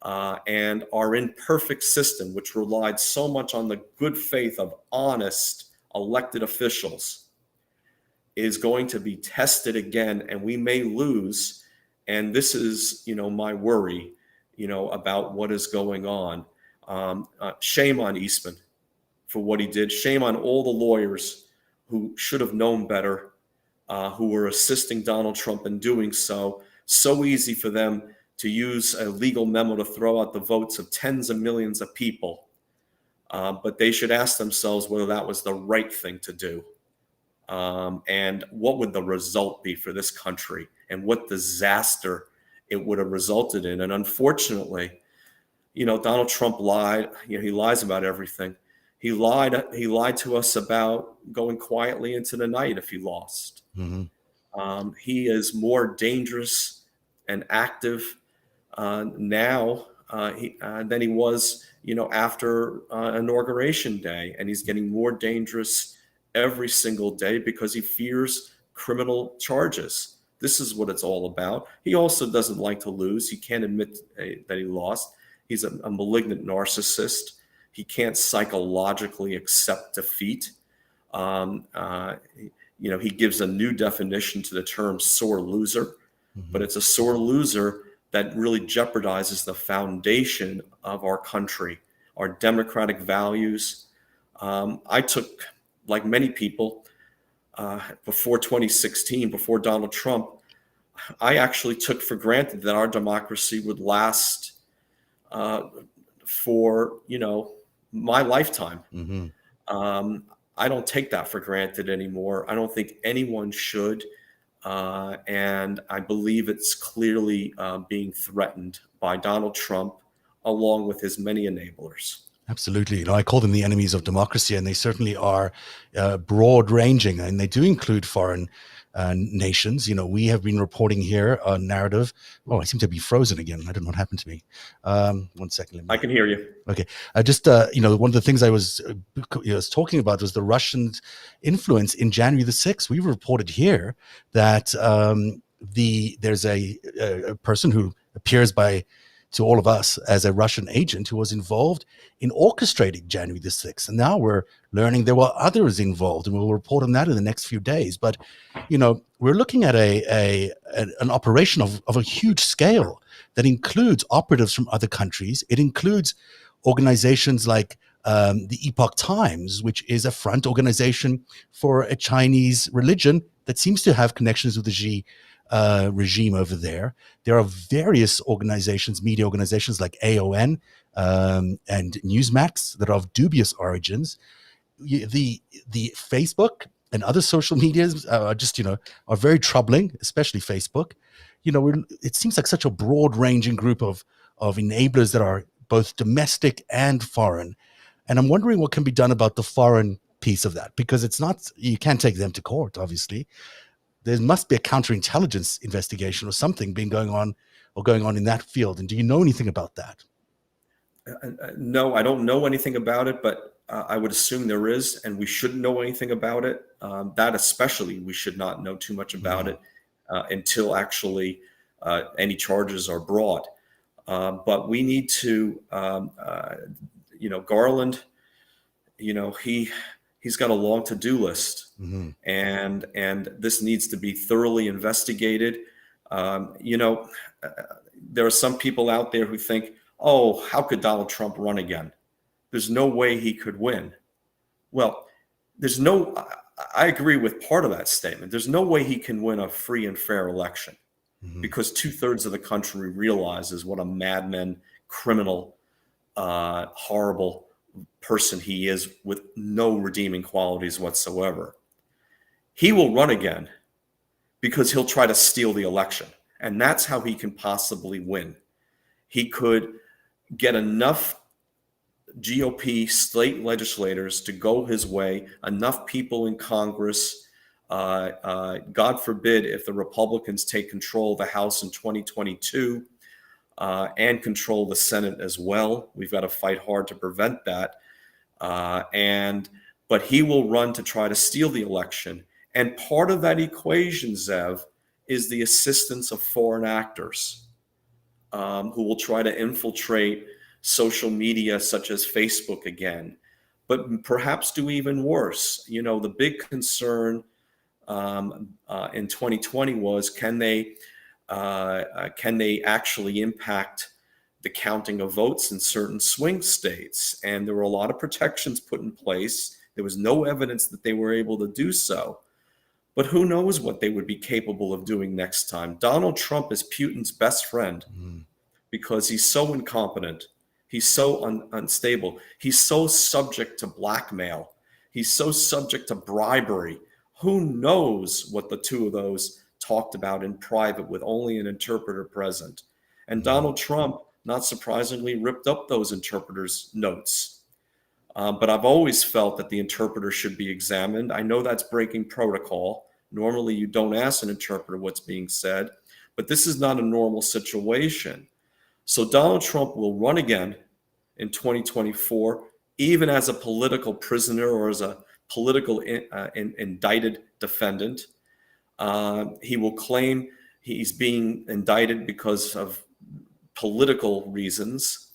And our imperfect system, which relied so much on the good faith of honest elected officials, is going to be tested again, and we may lose. And this is, my worry, about what is going on. Shame on Eastman for what he did. Shame on all the lawyers who should have known better, who were assisting Donald Trump in doing so. So easy for them to use a legal memo to throw out the votes of tens of millions of people. But they should ask themselves whether that was the right thing to do. And what would the result be for this country, and what disaster it would have resulted in. And unfortunately, Donald Trump lied. He lies about everything. He lied to us about going quietly into the night if he lost. He is more dangerous and active now than he was, after Inauguration Day. And he's getting more dangerous every single day because he fears criminal charges. This is what it's all about. He also doesn't like to lose. He can't admit that he lost. He's a malignant narcissist. He can't psychologically accept defeat. He gives a new definition to the term sore loser, but it's a sore loser that really jeopardizes the foundation of our country, our democratic values. I took, like many people, before 2016, before Donald Trump, I actually took for granted that our democracy would last for, my lifetime. I don't take that for granted anymore. I don't think anyone should. And I believe it's clearly being threatened by Donald Trump, along with his many enablers. Absolutely. I call them the enemies of democracy, and they certainly are broad ranging, and they do include foreign nations. We have been reporting here a narrative. Oh, I seem to be frozen again. I don't know what happened to me. 1 second. I can hear you. Okay. One of the things I was talking about was the Russian influence in January the 6th. We reported here that there's a person who appears to all of us as a Russian agent who was involved in orchestrating January the 6th. And now we're learning there were others involved, and we'll report on that in the next few days. But, we're looking at an operation of a huge scale that includes operatives from other countries. It includes organizations like the Epoch Times, which is a front organization for a Chinese religion that seems to have connections with the Xi regime over there. There are various organizations, media organizations like AON and Newsmax that are of dubious origins. The Facebook and other social medias are just, are very troubling, especially Facebook. It seems like such a broad ranging group of enablers that are both domestic and foreign. And I'm wondering what can be done about the foreign piece of that, because it's not, you can't take them to court, obviously. There must be a counterintelligence investigation or something going on in that field. And do you know anything about that? No, I don't know anything about it, but I would assume there is, and we shouldn't know anything about it. That especially, we should not know too much about it until actually any charges are brought. But we need to, Garland, he's got a long to-do list, and this needs to be thoroughly investigated. There are some people out there who think, oh, how could Donald Trump run again? There's no way he could win. Well, I agree with part of that statement. There's no way he can win a free and fair election because 2/3 of the country realizes what a madman, criminal, horrible person he is with no redeeming qualities whatsoever. He will run again because he'll try to steal the election. And that's how he can possibly win. He could get enough GOP state legislators to go his way, enough people in Congress. God forbid if the Republicans take control of the House in 2022 and control the Senate as well. We've got to fight hard to prevent that. But he will run to try to steal the election. And part of that equation, Zev, is the assistance of foreign actors who will try to infiltrate social media such as Facebook again, but perhaps do even worse. The big concern in 2020 was can they actually impact the counting of votes in certain swing states? And there were a lot of protections put in place. There was no evidence that they were able to do so. But who knows what they would be capable of doing next time? Donald Trump is Putin's best friend because he's so incompetent. He's so unstable. He's so subject to blackmail. He's so subject to bribery. Who knows what the two of those talked about in private with only an interpreter present? And Donald Trump, not surprisingly, ripped up those interpreters' notes. But I've always felt that the interpreter should be examined. I know that's breaking protocol. Normally, you don't ask an interpreter what's being said, but this is not a normal situation. So Donald Trump will run again in 2024, even as a political prisoner or as a political indicted defendant. He will claim he's being indicted because of political reasons,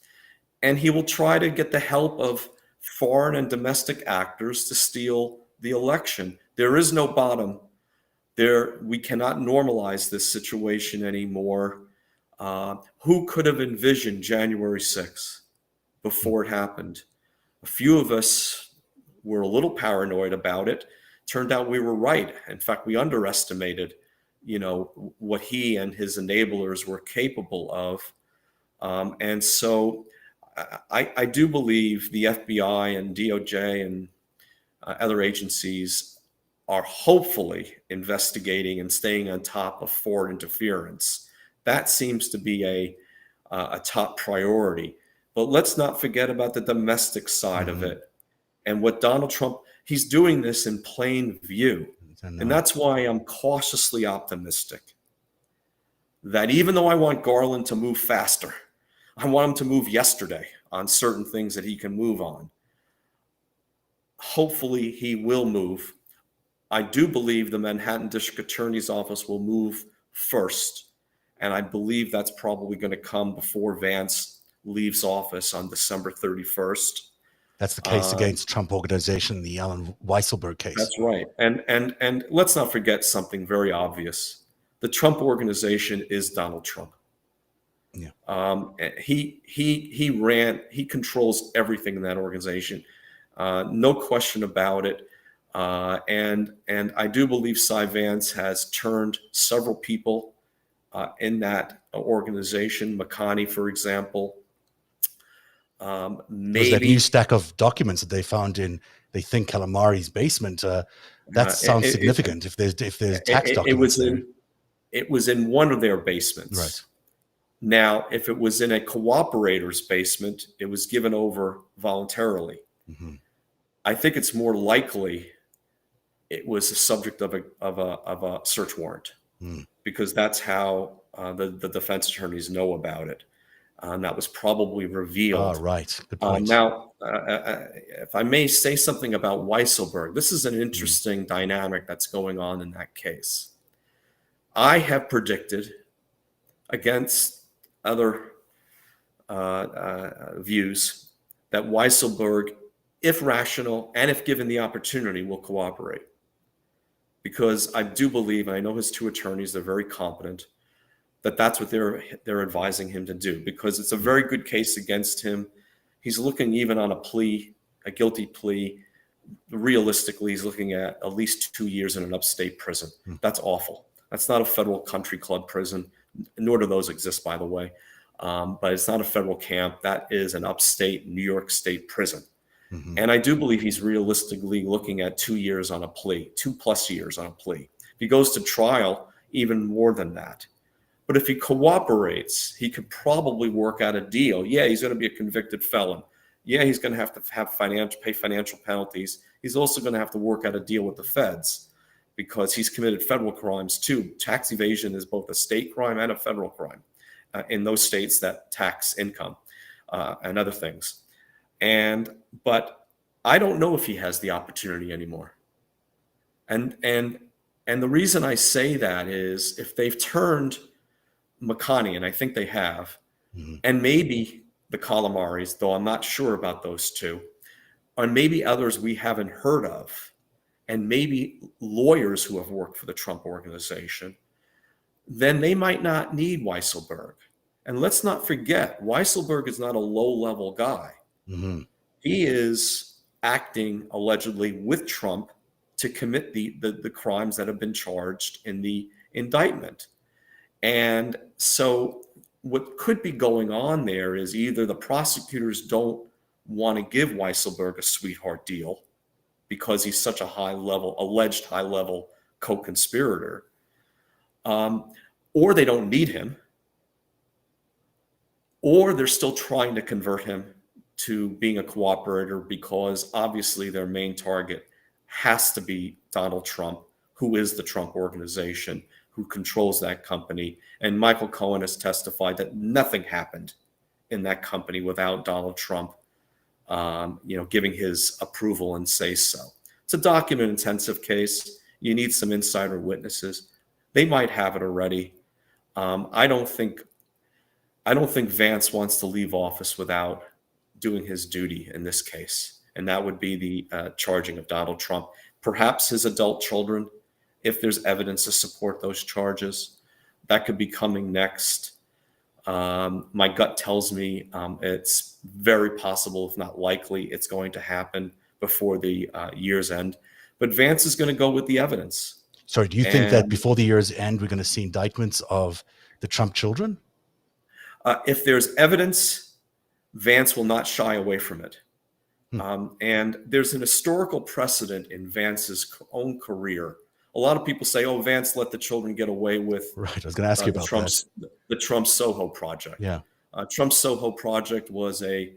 and he will try to get the help of foreign and domestic actors to steal the election. There is no bottom. We cannot normalize this situation anymore. Who could have envisioned January 6th before it happened? A few of us were a little paranoid about it. Turned out we were right. In fact, we underestimated, what he and his enablers were capable of. And so I do believe the FBI and DOJ and other agencies are hopefully investigating and staying on top of foreign interference. That seems to be a top priority. But let's not forget about the domestic side of it. And what Donald Trump, he's doing this in plain view. And that's why I'm cautiously optimistic that even though I want Garland to move faster, I want him to move yesterday on certain things that he can move on. Hopefully he will move. I do believe the Manhattan District Attorney's Office will move first. And I believe that's probably going to come before Vance leaves office on December 31st. That's the case against Trump Organization, the Alan Weisselberg case. That's right. And let's not forget something very obvious. The Trump Organization is Donald Trump. Yeah. He controls everything in that organization. No question about it. And I do believe Cy Vance has turned several people in that organization, McConney, for example, Was that Maybe new stack of documents that they found in, they think, calamari's basement? That sounds significant. If there's tax documents there, it was in one of their right? basements. Now, if it was in a cooperator's basement, it was given over voluntarily. Mm-hmm. I think it's more likely it was the subject of a search warrant, because that's how the defense attorneys know about it. That was probably revealed. Right. Good point. Now, if I may say something about Weisselberg, this is an interesting dynamic that's going on in that case. I have predicted, against other views, that Weisselberg, if rational and if given the opportunity, will cooperate. Because I do believe, and I know his two attorneys, they're very competent, that that's what they're advising him to do, because it's a very good case against him. He's looking, even on a guilty plea, realistically, he's looking at least 2 years in an upstate prison. That's awful. That's not a federal country club prison, nor do those exist, by the way. But it's not a federal camp. That is an upstate New York State prison. And I do believe he's realistically looking at 2 years on a plea, 2+ years on a plea. If he goes to trial, even more than that. But if he cooperates, he could probably work out a deal. Yeah, he's going to be a convicted felon. Yeah, he's going to have pay financial penalties. He's also going to have to work out a deal with the feds, because he's committed federal crimes too. Tax evasion is both a state crime and a federal crime in those states that tax income and other things. But I don't know if he has the opportunity anymore. And the reason I say that is, if they've turned McConney, and I think they have, and maybe the Calamaris, though I'm not sure about those two, and maybe others we haven't heard of, and maybe lawyers who have worked for the Trump organization, then they might not need Weisselberg. And let's not forget, Weisselberg is not a low-level guy. He is acting allegedly with Trump to commit the crimes that have been charged in the indictment. And so what could be going on there is, either the prosecutors don't want to give Weisselberg a sweetheart deal because he's such a alleged high-level co-conspirator, or they don't need him, or they're still trying to convert him to being a cooperator, because obviously their main target has to be Donald Trump, who is the Trump organization, who controls that company. And Michael Cohen has testified that nothing happened in that company without Donald Trump, giving his approval and say so. It's a document-intensive case. You need some insider witnesses. They might have it already. I don't think Vance wants to leave office without doing his duty in this case, and that would be the charging of Donald Trump, perhaps his adult children, if there's evidence to support those charges. That could be coming next. My gut tells me it's very possible, if not likely, it's going to happen before the year's end. But Vance is going to go with the evidence. Sorry, do you think that before the year's end, we're going to see indictments of the Trump children? If there's evidence, Vance will not shy away from it. And there's an historical precedent in Vance's own career. A lot of people say, oh, Vance let the children get away with Right. I was going to ask you about the Trump Soho Project. Yeah. Trump Soho Project was a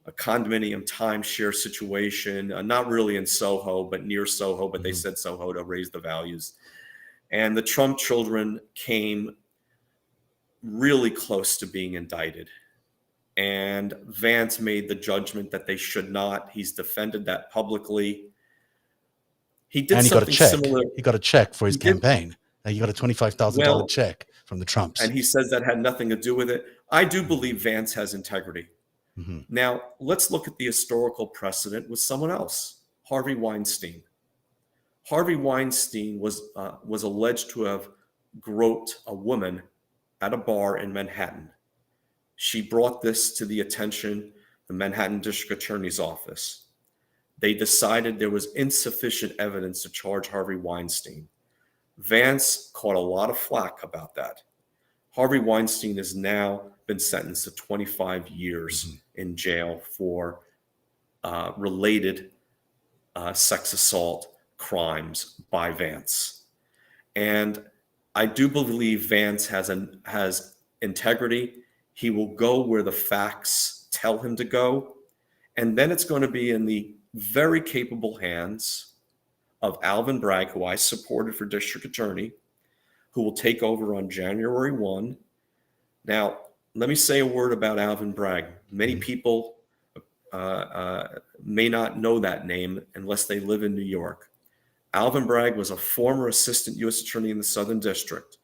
condominium timeshare situation, not really in Soho, but near Soho, but they said Soho to raise the values. And the Trump children came really close to being indicted. And Vance made the judgment that they should not. He's defended that publicly. He did and he something similar. He got a check for his campaign. He got a $25,000 check from the Trumps. And he says that had nothing to do with it. I do believe Vance has integrity. Now, let's look at the historical precedent with someone else, Harvey Weinstein. Harvey Weinstein was alleged to have groped a woman at a bar in Manhattan. She brought this to the attention of the Manhattan District Attorney's Office. They decided there was insufficient evidence to charge Harvey Weinstein. Vance caught a lot of flack about that. Harvey Weinstein has now been sentenced to 25 years in jail for related sex assault crimes by Vance. And I do believe Vance has integrity. He will go where the facts tell him to go. And then it's going to be in the very capable hands of Alvin Bragg, who I supported for district attorney, who will take over on January 1. Now, let me say a word about Alvin Bragg. Many people may not know that name unless they live in New York. Alvin Bragg was a former assistant U.S. attorney in the Southern District.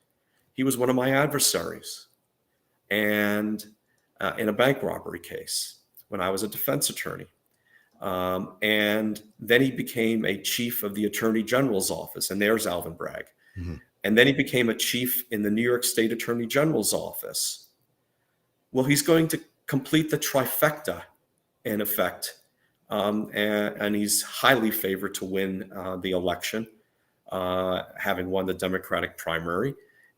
He was one of my adversaries and in a bank robbery case when I was a defense attorney. And then he became a chief of the Attorney General's office, and there's Alvin Bragg. And then he became a chief in the New York State Attorney General's office. Well, he's going to complete the trifecta, in effect, and he's highly favored to win the election, having won the Democratic primary.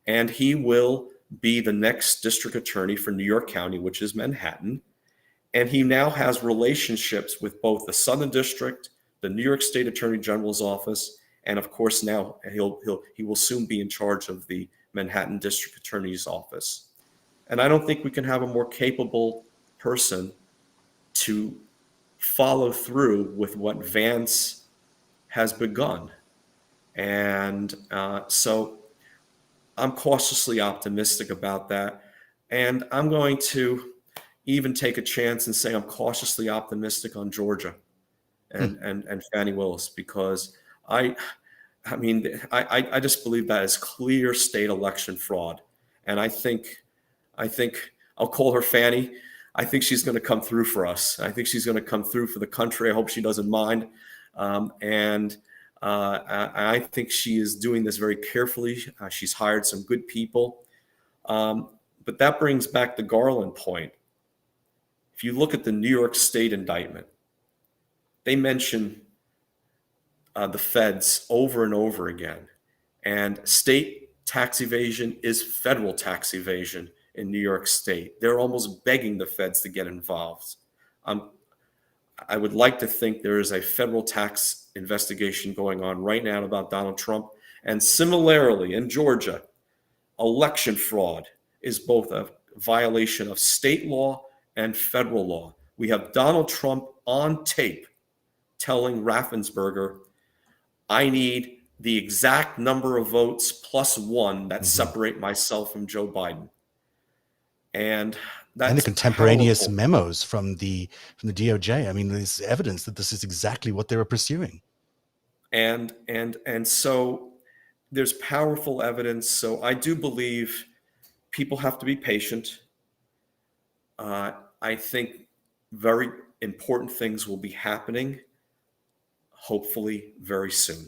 And he will be the next district attorney for New York County, which is Manhattan. And he now has relationships with both the Southern District, the New York State Attorney General's office, and of course now he will soon be in charge of the Manhattan District Attorney's office. And I don't think we can have a more capable person to follow through with what Vance has begun. And so I'm cautiously optimistic about that. And I'm going to even take a chance and say I'm cautiously optimistic on Georgia and Fannie Willis, because I just believe that is clear state election fraud. And I think I'll call her Fannie. I think she's going to come through for us. I think she's going to come through for the country. I hope she doesn't mind. And I think she is doing this very carefully. She's hired some good people. But that brings back the Garland point. If you look at the New York State indictment, they mention the feds over and over again. And state tax evasion is federal tax evasion in New York State. They're almost begging the feds to get involved. I would like to think there is a federal tax investigation going on right now about Donald Trump. And similarly, in Georgia, election fraud is both a violation of state law and federal law. We have Donald Trump on tape telling Raffensperger, I need the exact number of votes plus one that separate myself from Joe Biden. And that's the contemporaneous powerful. memos from the DOJ. I mean, there's evidence that this is exactly what they were pursuing. And so there's powerful evidence. So I do believe people have to be patient. I think very important things will be happening, hopefully very soon.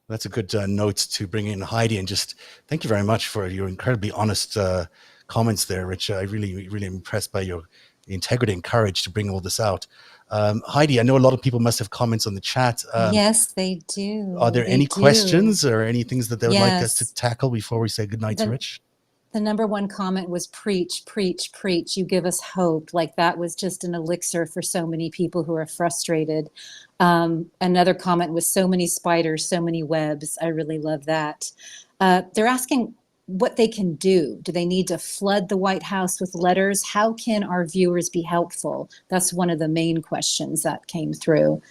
That's a good note to bring in Heidi, and just thank you very much for your incredibly honest comments there, Rich. I really impressed by your integrity and courage to bring all this out. Heidi, I know a lot of people must have comments on the chat. Yes, they do. Are there any questions or any things that they would like us to tackle before we say goodnight to Rich? The number one comment was preach, preach, preach. You give us hope. Like that was just an elixir for so many people who are frustrated. Another comment was so many spiders, so many webs. I really love that. They're asking what they can do. Do they need to flood the White House with letters? How can our viewers be helpful? That's one of the main questions that came through.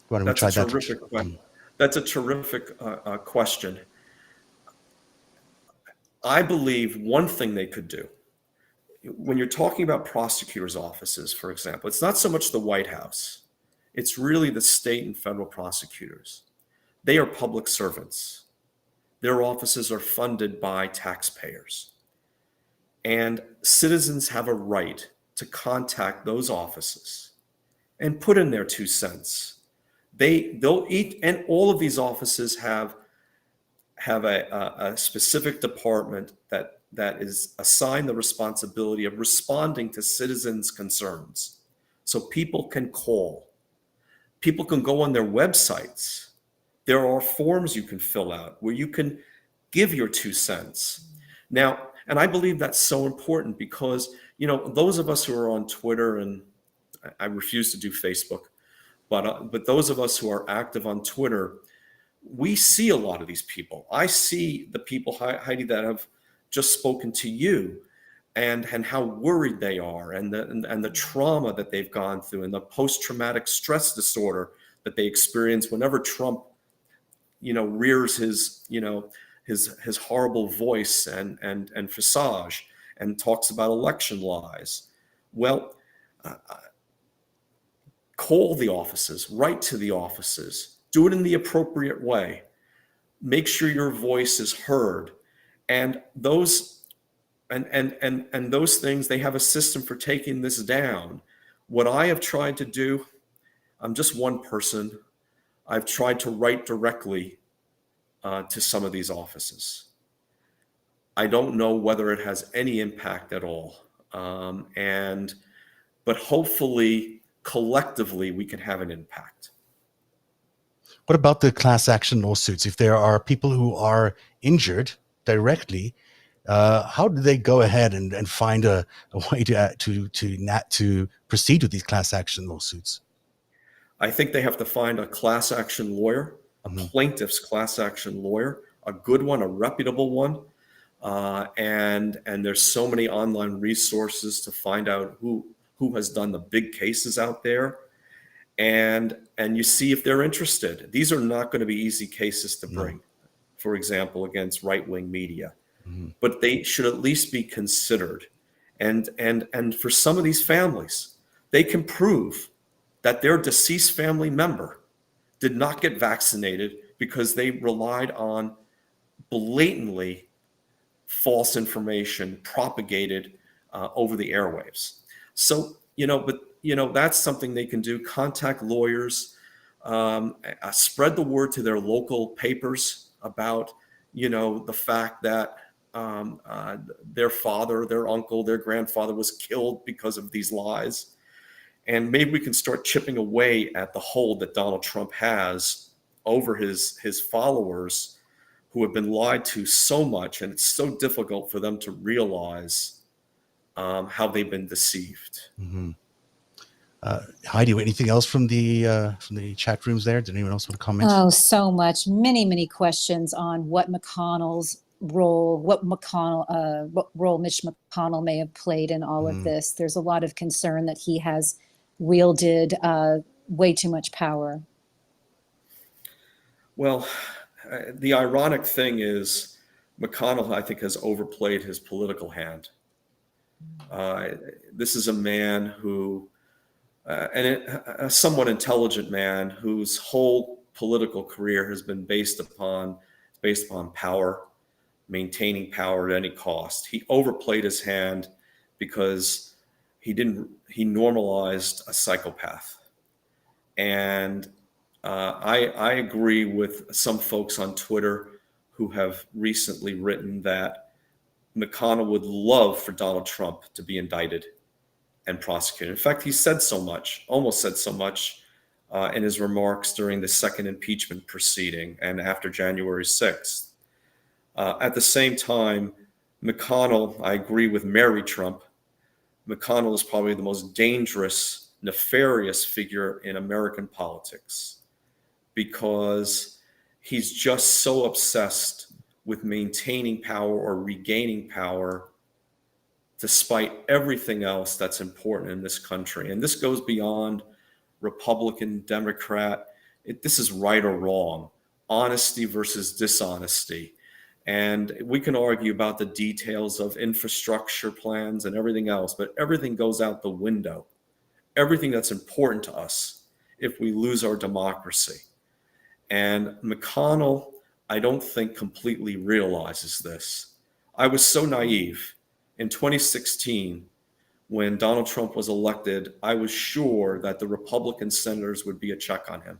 Why don't we try that? That's a terrific question. I believe one thing they could do, when you're talking about prosecutors' offices, for example, it's not so much the White House. It's really the state and federal prosecutors. They are public servants. Their offices are funded by taxpayers. And citizens have a right to contact those offices and put in their 2 cents. They'll eat, and all of these offices have a specific department that is assigned the responsibility of responding to citizens' concerns. So people can call. People can go on their websites. There are forms you can fill out where you can give your 2 cents. Now, and I believe that's so important because, those of us who are on Twitter, and I refuse to do Facebook, but those of us who are active on Twitter, we see a lot of these people. I see the people, Heidi, that have just spoken to you, and how worried they are, and the trauma that they've gone through, and the post-traumatic stress disorder that they experience whenever Trump, rears his horrible voice and visage and talks about election lies. Well, call the offices, write to the offices, do it in the appropriate way. Make sure your voice is heard. And those those things, they have a system for taking this down. What I have tried to do, I'm just one person. I've tried to write directly to some of these offices. I don't know whether it has any impact at all. But hopefully, collectively, we can have an impact. What about the class action lawsuits? If there are people who are injured directly, how do they go ahead and find a way to proceed with these class action lawsuits? I think they have to find a class action lawyer, a plaintiff's class action lawyer, a good one, a reputable one. And there's so many online resources to find out who has done the big cases out there. And you see if they're interested. These are not going to be easy cases to bring, for example, against right-wing media. But they should at least be considered. And for some of these families, they can prove that their deceased family member did not get vaccinated because they relied on blatantly false information propagated over the airwaves. So, that's something they can do. Contact lawyers, spread the word to their local papers about, the fact that their father, their uncle, their grandfather was killed because of these lies. And maybe we can start chipping away at the hold that Donald Trump has over his followers who have been lied to so much, and it's so difficult for them to realize how they've been deceived. Heidi, anything else from the chat rooms there? Did anyone else want to comment? Oh, so much. Many, many questions on what McConnell's role, what role Mitch McConnell may have played in all of this. There's a lot of concern that he has wielded way too much power. Well, the ironic thing is McConnell, I think, has overplayed his political hand. This is a man who, a somewhat intelligent man whose whole political career has been based upon power, maintaining power at any cost. He overplayed his hand because he normalized a psychopath. And I agree with some folks on Twitter who have recently written that McConnell would love for Donald Trump to be indicted and prosecuted. In fact, he almost said so much in his remarks during the second impeachment proceeding and after January 6th. At the same time, McConnell, I agree with Mary Trump, McConnell is probably the most dangerous, nefarious figure in American politics because he's just so obsessed with maintaining power or regaining power despite everything else that's important in this country. And this goes beyond Republican, Democrat. This is right or wrong, honesty versus dishonesty. And we can argue about the details of infrastructure plans and everything else, but everything goes out the window. Everything that's important to us if we lose our democracy. And McConnell, I don't think completely realizes this. I was so naive. In 2016, when Donald Trump was elected, I was sure that the Republican senators would be a check on him.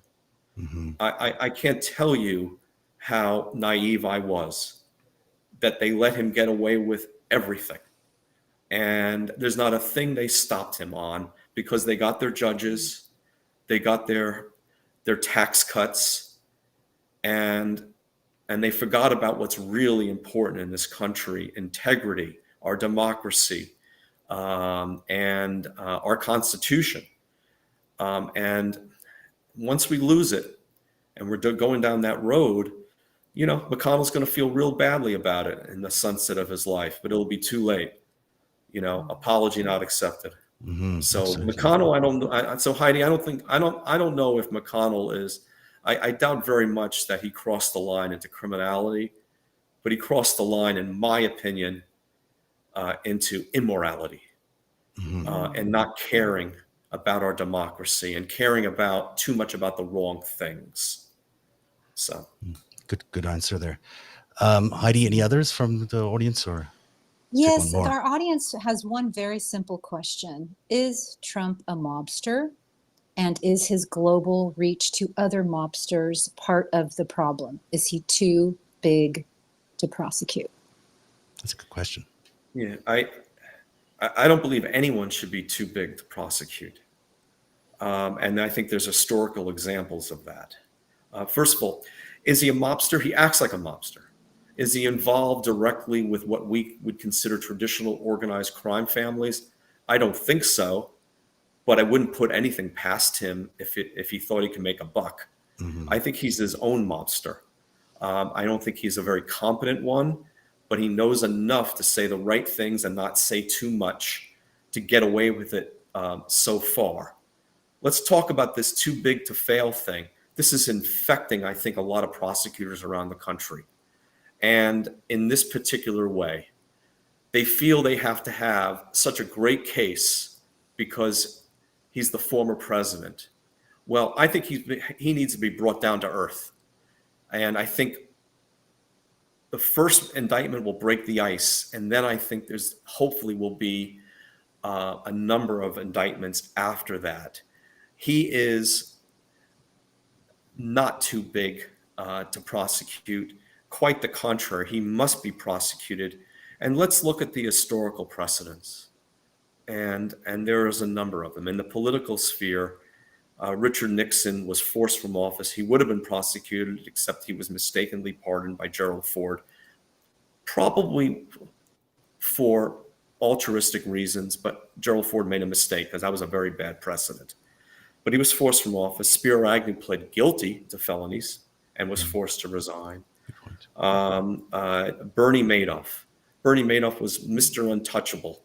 I can't tell you how naive I was, that they let him get away with everything. And there's not a thing they stopped him on because they got their judges, they got their tax cuts, and And they forgot about what's really important in this country: integrity, our democracy, and our Constitution. And once we lose it and we're going down that road, McConnell's going to feel real badly about it in the sunset of his life, but it'll be too late. Apology not accepted. So Absolutely. McConnell, so Heidi, I don't know if McConnell is, I doubt very much that he crossed the line into criminality, but he crossed the line, in my opinion, into immorality, and not caring about our democracy and caring about too much about the wrong things. So Good answer there. Heidi, any others from the audience, or? Yes, one more. our audience has one very simple question. Is Trump a mobster? And is his global reach to other mobsters part of the problem? Is he too big to prosecute? That's a good question. Yeah, I don't believe anyone should be too big to prosecute. And I think there's historical examples of that. First of all, is he a mobster? He acts like a mobster. Is he involved directly with what we would consider traditional organized crime families? I don't think so, but I wouldn't put anything past him if he thought he could make a buck. I think he's his own mobster. I don't think he's a very competent one, but he knows enough to say the right things and not say too much to get away with it so far. Let's talk about this too big to fail thing. This is infecting, I think, a lot of prosecutors around the country. And in this particular way, they feel they have to have such a great case because he's the former president. Well, I think he needs to be brought down to earth. And I think the first indictment will break the ice. And then I think there's hopefully will be a number of indictments after that. He is not too big to prosecute. Quite the contrary, he must be prosecuted. And let's look at the historical precedents. And there is a number of them. In the political sphere, Richard Nixon was forced from office. He would have been prosecuted, except he was mistakenly pardoned by Gerald Ford, probably for altruistic reasons, but Gerald Ford made a mistake because that was a very bad precedent. But he was forced from office. Spiro Agnew pled guilty to felonies and was forced to resign. Bernie Madoff. Bernie Madoff was Mr. Untouchable,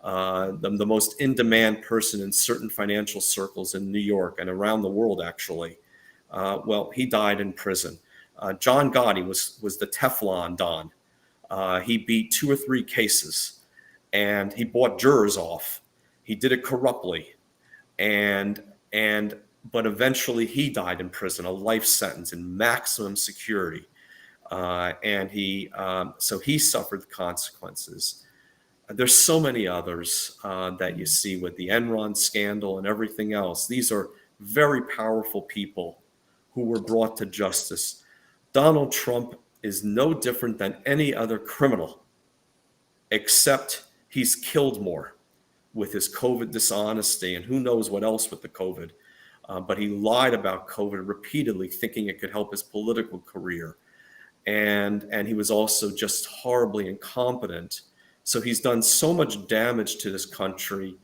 the most in-demand person in certain financial circles in New York and around the world, actually. Well, he died in prison. John Gotti was the Teflon Don. He beat 2 or 3 cases, and he bought jurors off. He did it corruptly, but eventually he died in prison, a life sentence in maximum security. So he suffered the consequences. There's so many others that you see with the Enron scandal and everything else. These are very powerful people who were brought to justice. Donald Trump is no different than any other criminal, except he's killed more with his COVID dishonesty and who knows what else with the COVID. But he lied about COVID repeatedly, thinking it could help his political career. And he was also just horribly incompetent. So he's done so much damage to this country.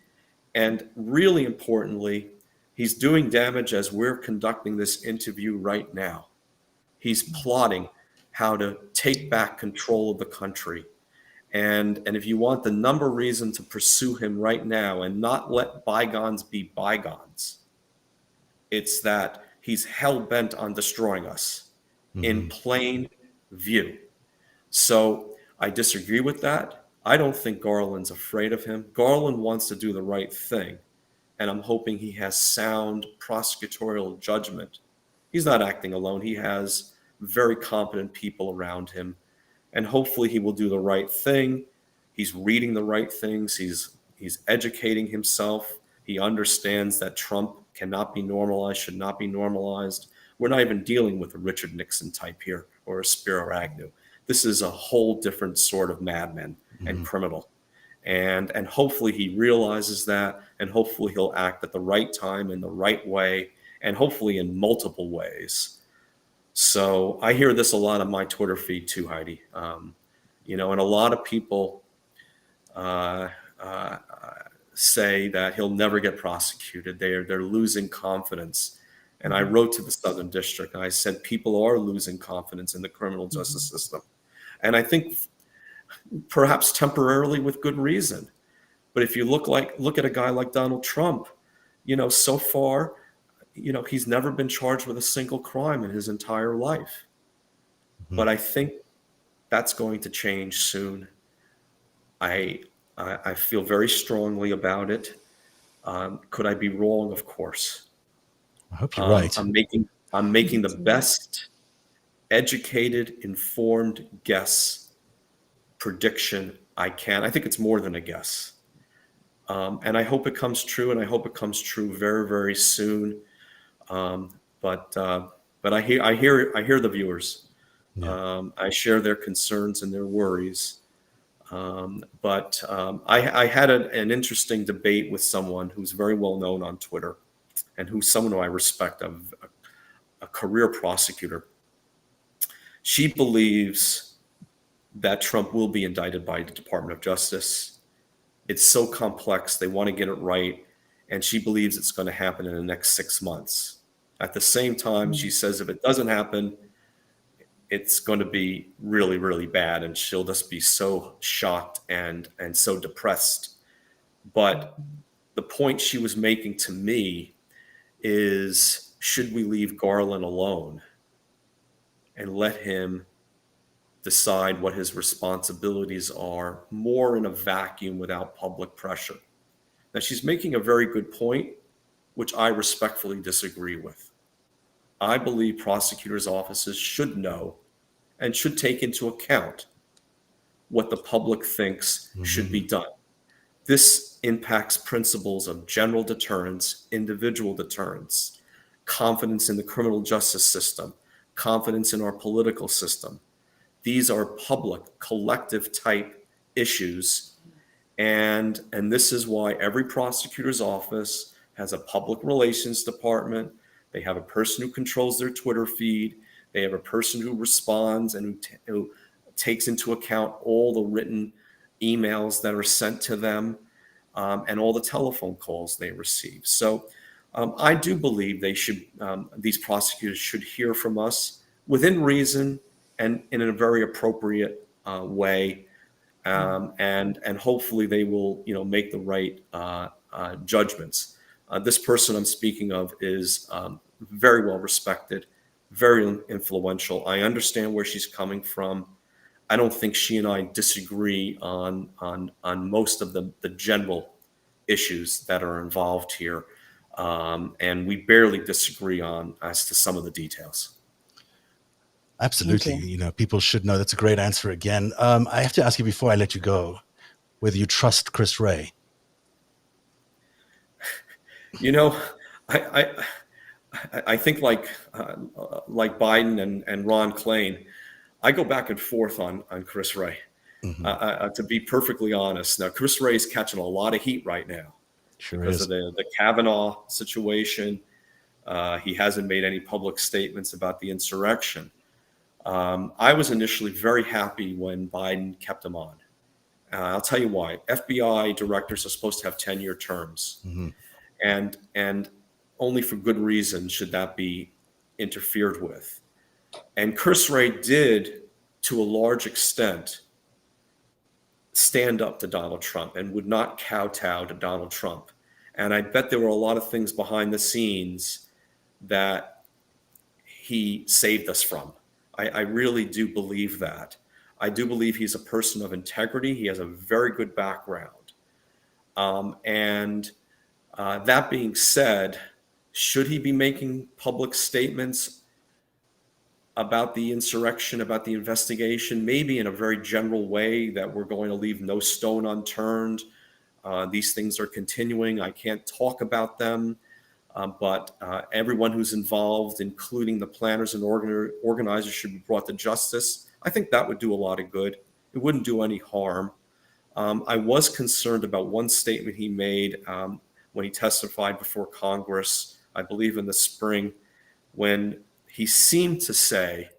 And really importantly, he's doing damage as we're conducting this interview right now. He's plotting how to take back control of the country. And if you want the number reason to pursue him right now and not let bygones be bygones, it's that he's hell-bent on destroying us in plain view. So I disagree with that. I don't think Garland's afraid of him. Garland wants to do the right thing, and I'm hoping he has sound prosecutorial judgment. He's not acting alone. He has very competent people around him, and hopefully he will do the right thing. He's reading the right things. He's educating himself. He understands that Trump cannot be normalized, should not be normalized. We're not even dealing with a Richard Nixon type here or a Spiro Agnew. This is a whole different sort of madman and criminal. And hopefully he realizes that, and hopefully he'll act at the right time in the right way, and hopefully in multiple ways. So I hear this a lot on my Twitter feed too, Heidi. And a lot of people uh, uh, say that he'll never get prosecuted. They're losing confidence. And I wrote to the Southern District and I said people are losing confidence in the criminal justice system. And I think perhaps temporarily with good reason. But if you look at a guy like Donald Trump, so far, he's never been charged with a single crime in his entire life. But I think that's going to change soon. I feel very strongly about it. Could I be wrong? Of course. I hope you're right. I'm making the best educated, informed guess prediction I can. I think it's more than a guess. And I hope it comes true, and I hope it comes true very, very soon. But I hear the viewers. Yeah. I share their concerns and their worries. I had an interesting debate with someone who's very well known on Twitter, and who's someone who I respect, a career prosecutor. She believes that Trump will be indicted by the Department of Justice. It's so complex, they want to get it right, and she believes it's going to happen in the next 6 months. At the same time, she says if it doesn't happen, it's going to be really, really bad, and she'll just be so shocked and so depressed. But the point she was making to me is, should we leave Garland alone and let him decide what his responsibilities are more in a vacuum without public pressure? Now, she's making a very good point, which I respectfully disagree with. I believe prosecutors' offices should know and should take into account what the public thinks should be done. This impacts principles of general deterrence, individual deterrence, confidence in the criminal justice system, confidence in our political system. These are public, collective type issues. And this is why every prosecutor's office has a public relations department. They have a person who controls their Twitter feed. They have a person who responds and who takes into account all the written emails that are sent to them, and all the telephone calls they receive. So I do believe these prosecutors should hear from us within reason and in a very appropriate way, and hopefully they will, make the right judgments. This person I'm speaking of is very well respected, very influential. I understand where she's coming from. I don't think she and I disagree on most of the general issues that are involved here, and we barely disagree as to some of the details. Absolutely. People should know. That's a great answer again. I have to ask you before I let you go, whether you trust Chris Wray. I think like Biden and Ron Klain, I go back and forth on Chris Wray. To be perfectly honest, now Chris Wray is catching a lot of heat right now because of the Kavanaugh situation. He hasn't made any public statements about the insurrection. I was initially very happy when Biden kept him on. I'll tell you why. FBI directors are supposed to have 10-year terms, and only for good reason should that be interfered with. And Chris Wray did, to a large extent, stand up to Donald Trump and would not kowtow to Donald Trump. And I bet there were a lot of things behind the scenes that he saved us from. I really do believe that. I do believe he's a person of integrity. He has a very good background. That being said, should he be making public statements about the insurrection, about the investigation, maybe in a very general way that we're going to leave no stone unturned? These things are continuing. I can't talk about them, but everyone who's involved, including the planners and organizers, should be brought to justice. I think that would do a lot of good. It wouldn't do any harm. I was concerned about one statement he made when he testified before Congress, I believe in the spring, when he seemed to say,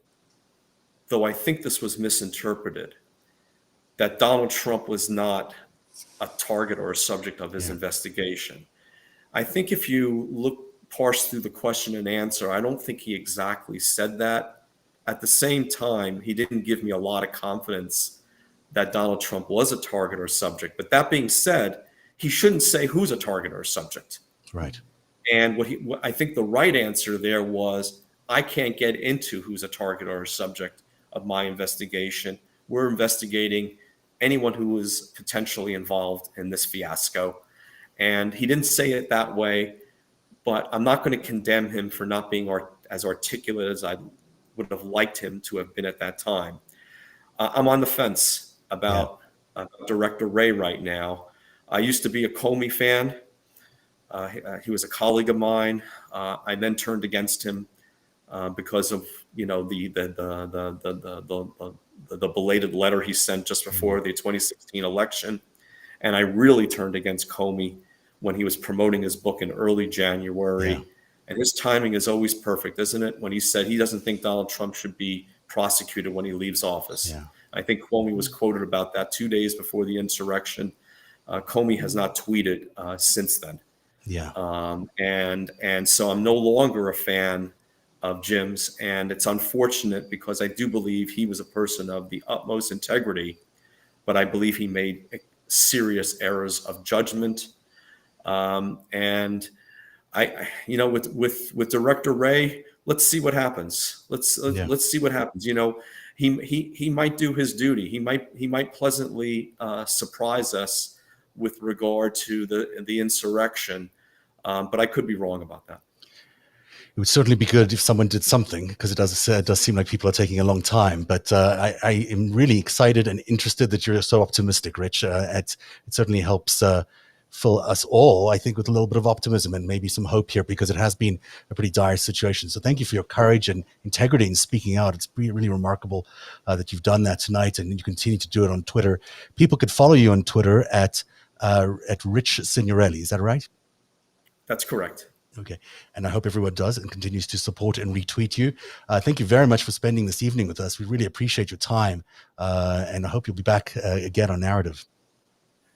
though I think this was misinterpreted, that Donald Trump was not a target or a subject of his investigation. I think if you parse through the question and answer, I don't think he exactly said that. At the same time, he didn't give me a lot of confidence that Donald Trump was a target or subject. But that being said, he shouldn't say who's a target or a subject. Right. And what I think the right answer there was, I can't get into who's a target or a subject of my investigation. We're investigating anyone who was potentially involved in this fiasco. And he didn't say it that way, but I'm not going to condemn him for not being as articulate as I would have liked him to have been at that time. I'm on the fence about Director Wray right now. I used to be a Comey fan. He was a colleague of mine. I then turned against him because of the belated letter he sent just before the 2016 election, and I really turned against Comey when he was promoting his book in early January. And his timing is always perfect, isn't it? When he said he doesn't think Donald Trump should be prosecuted when he leaves office. I think Comey was quoted about that 2 days before the insurrection. Comey has not tweeted since then. And so I'm no longer a fan of Jim's, and it's unfortunate because I do believe he was a person of the utmost integrity, but I believe he made serious errors of judgment. And I with Director Wray, let's see what happens. Let's see what happens. He might do his duty. He might pleasantly surprise us with regard to the insurrection, but I could be wrong about that. It would certainly be good if someone did something, because it does seem like people are taking a long time. But I am really excited and interested that you're so optimistic, Rich. It certainly helps fill us all, I think, with a little bit of optimism and maybe some hope here, because it has been a pretty dire situation. So thank you for your courage and integrity in speaking out. It's really remarkable that you've done that tonight, and you continue to do it on Twitter. People could follow you on Twitter at Rich Signorelli. Is that right? That's correct. Okay. And I hope everyone does and continues to support and retweet you. Thank you very much for spending this evening with us. We really appreciate your time. And I hope you'll be back again on Narrative.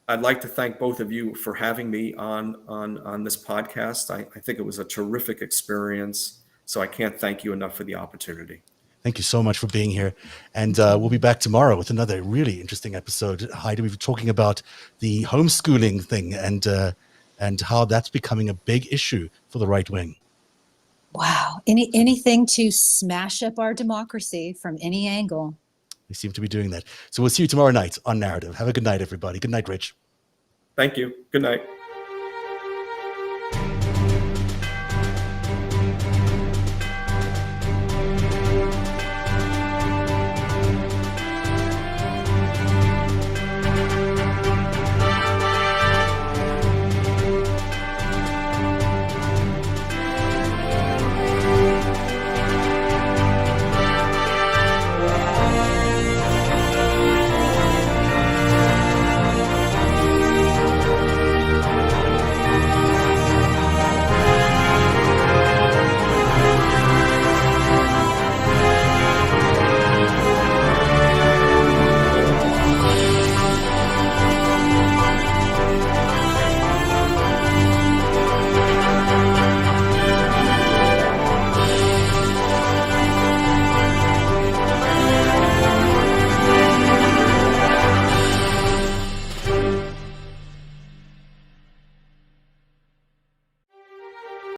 I'd like to thank both of you for having me on this podcast. I think it was a terrific experience. So I can't thank you enough for the opportunity. Thank you so much for being here. And we'll be back tomorrow with another really interesting episode. Heidi, we've been talking about the homeschooling thing and how that's becoming a big issue for the right wing. Wow. Anything to smash up our democracy from any angle. They seem to be doing that. So we'll see you tomorrow night on Narrative. Have a good night, everybody. Good night, Rich. Thank you. Good night.